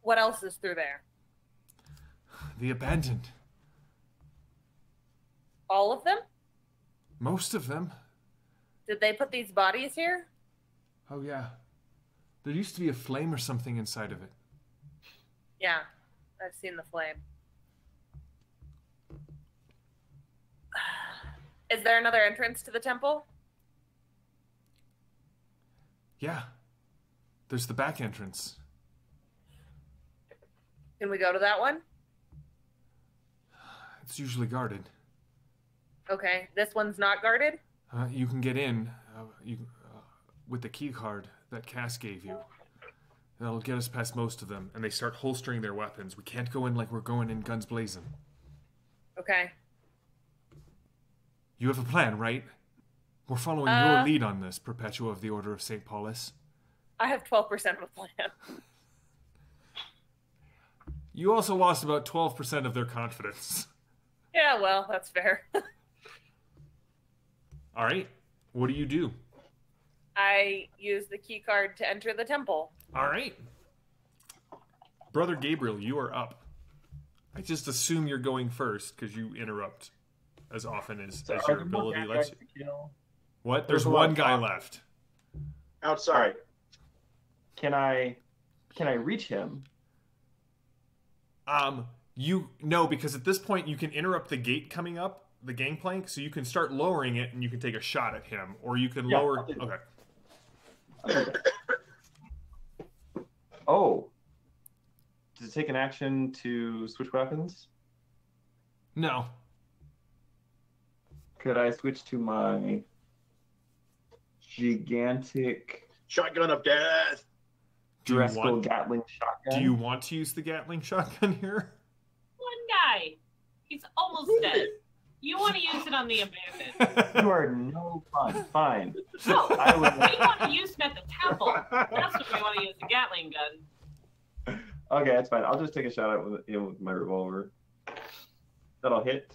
S5: What else is through there?
S1: The abandoned.
S5: All of them?
S1: Most of them.
S5: Did they put these bodies here?
S1: Oh, yeah. There used to be a flame or something inside of it.
S5: Yeah, I've seen the flame. Is there another entrance to the temple?
S1: Yeah. There's the back entrance.
S5: Can we go to that one?
S1: It's usually guarded.
S5: Okay, this one's not guarded?
S1: You can get in with the key card that Cass gave you. That'll get us past most of them, and they start holstering their weapons. We can't go in like we're going in guns blazing.
S5: Okay.
S1: You have a plan, right? We're following your lead on this, Perpetua of the Order of St. Paulus.
S5: I have 12% of a plan.
S1: You also lost about 12% of their confidence.
S5: Yeah, well, that's fair.
S1: All right. What do you do?
S5: I use the key card to enter the temple.
S1: All right. Brother Gabriel, you are up. I just assume you're going first because you interrupt as often as your ability lets you. What? There's one guy left.
S3: Outside.
S4: Can I reach him?
S1: No, because at this point you can interrupt the gate coming up, the gangplank, so you can start lowering it and you can take a shot at him, or you can lower. Okay.
S4: Oh. Does it take an action to switch weapons?
S1: No.
S4: Could I switch to my gigantic
S3: Shotgun of death.
S4: Driscoll Gatling shotgun?
S1: Do you want to use the Gatling shotgun here?
S2: One guy. He's almost dead. You want to use it on the abandoned.
S4: You are no fun. Fine.
S2: No,
S4: I would.
S2: we want to use him at the temple. That's what we want to use the Gatling gun.
S4: Okay, that's fine. I'll just take a shot at him with my revolver. That'll hit.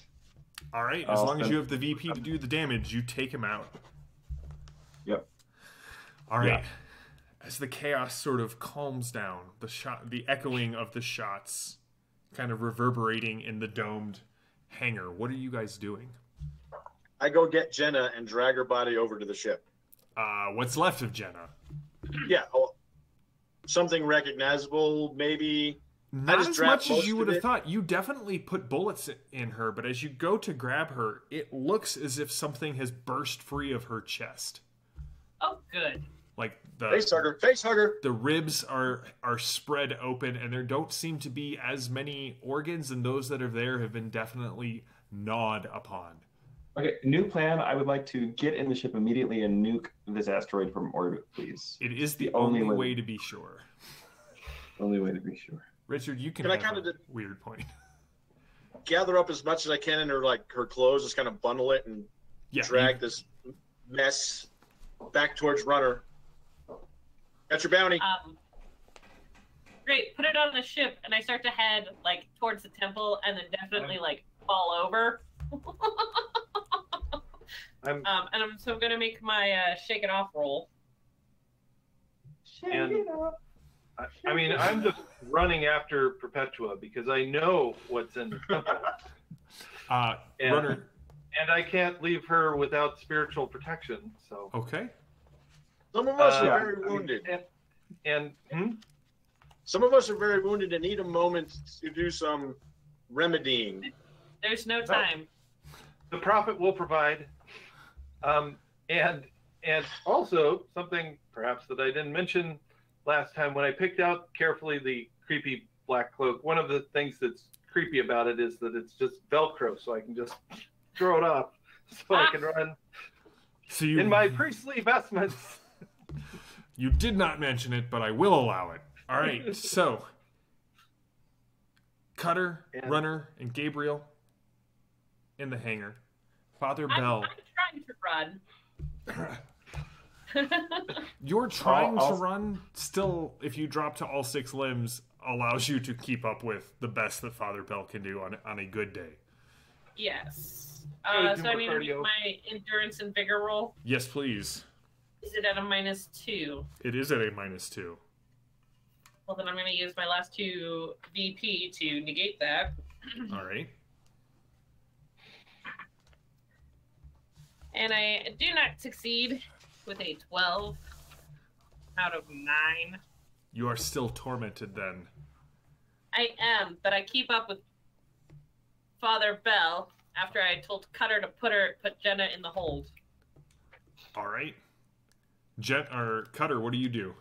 S1: All right. As long as you have the VP to do the damage, you take him out.
S4: Yep.
S1: All right.
S4: Yeah.
S1: As the chaos sort of calms down, the echoing of the shots kind of reverberating in the domed hangar. What are you guys doing?
S3: I go get Jenna and drag her body over to the ship.
S1: What's left of Jenna?
S3: Yeah, something recognizable, maybe.
S1: Not as much as you would have thought. You definitely put bullets in her, but as you go to grab her, it looks as if something has burst free of her chest.
S2: Oh, good.
S1: Like the
S3: face hugger.
S1: The ribs are spread open, and there don't seem to be as many organs, and those that are there have been definitely gnawed upon.
S4: Okay, new plan. I would like to get in the ship immediately and nuke this asteroid from orbit, please.
S1: It is the only way to be sure.
S4: Only way to be sure.
S1: Richard, you can
S3: I
S1: have
S3: kind
S1: a
S3: of
S1: weird point.
S3: Gather up as much as I can in her clothes, just kind of bundle it and drag this mess back towards Runner. That's your bounty.
S2: Great. Put it on the ship, and I start to head towards the temple, and then definitely fall over. I'm gonna make my shake it off roll.
S6: I'm just running after Perpetua because I know what's in the temple.
S1: Runner.
S6: And I can't leave her without spiritual protection. So
S1: okay.
S3: Some of us are very wounded. Some of us are very wounded and need a moment to do some remedying.
S2: There's no time.
S6: The prophet will provide. And also something perhaps that I didn't mention last time when I picked out carefully the creepy black cloak. One of the things that's creepy about it is that it's just Velcro, so I can just throw it off so I can run in my priestly vestments.
S1: You did not mention it, but I will allow it. All right, so Cutter, Runner, and Gabriel in the hangar. Father Bell.
S2: I'm trying to run.
S1: You're trying to run. Still, if you drop to all 6 limbs, allows you to keep up with the best that Father Bell can do on a good day.
S2: Yes. So I mean, my endurance and vigor roll.
S1: Yes, please.
S2: Is it at a -2?
S1: It is at a -2.
S2: Well, then I'm going to use my last 2 VP to negate that.
S1: All right.
S2: And I do not succeed with a 12 out of 9.
S1: You are still tormented then.
S2: I am, but I keep up with Father Bell after I told Cutter to put Jenna in the hold.
S1: All right. Cutter, what do you do?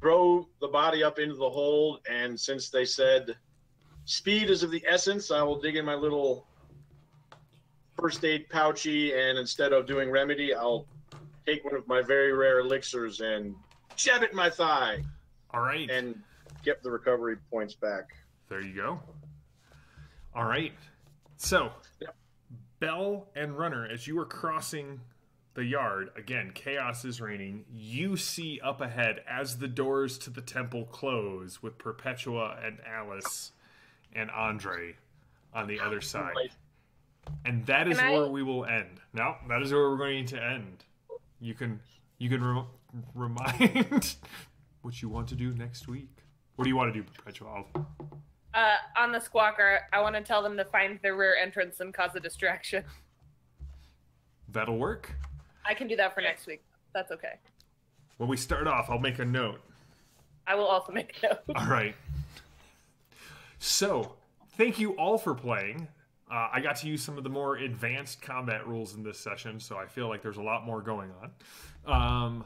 S3: Throw the body up into the hold, and since they said speed is of the essence, I will dig in my little first aid pouchy, and instead of doing remedy, I'll take one of my very rare elixirs and jab it in my thigh.
S1: All right.
S3: And get the recovery points back.
S1: There you go. All right. So, Bell and Runner, as you are crossing the yard, again, chaos is reigning. You see up ahead as the doors to the temple close with Perpetua and Alice and Andre on the other side. And that is where we will end. No, that is where we're going to end. You can remind what you want to do next week. What do you want to do, Perpetua?
S5: On the squawker, I want to tell them to find their rear entrance and cause a distraction.
S1: That'll work.
S5: I can do that for next week. That's okay.
S1: When we start off, I'll make a note.
S5: I will also make a note.
S1: All right. So, thank you all for playing. I got to use some of the more advanced combat rules in this session, so I feel like there's a lot more going on.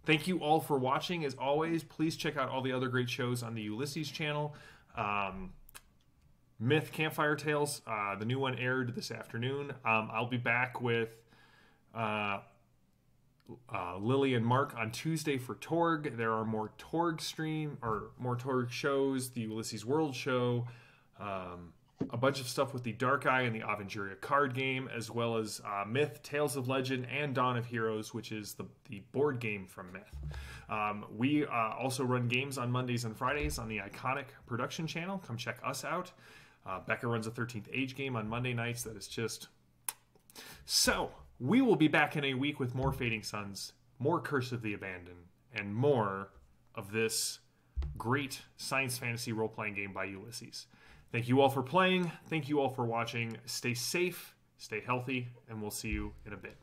S1: Thank you all for watching. As always, please check out all the other great shows on the Ulysses channel. Myth Campfire Tales, the new one aired this afternoon. I'll be back with Lily and Mark on Tuesday for Torg. There are more Torg shows, the Ulysses World show, a bunch of stuff with the Dark Eye and the Aventuria card game, as well as Myth, Tales of Legend, and Dawn of Heroes, which is the board game from Myth. We also run games on Mondays and Fridays on the Iconic Production channel. Come check us out. Becca runs a 13th Age game on Monday nights that is just... So, we will be back in a week with more Fading Suns, more Curse of the Abandoned, and more of this great science fantasy role-playing game by Ulysses. Thank you all for playing. Thank you all for watching. Stay safe, stay healthy, and we'll see you in a bit.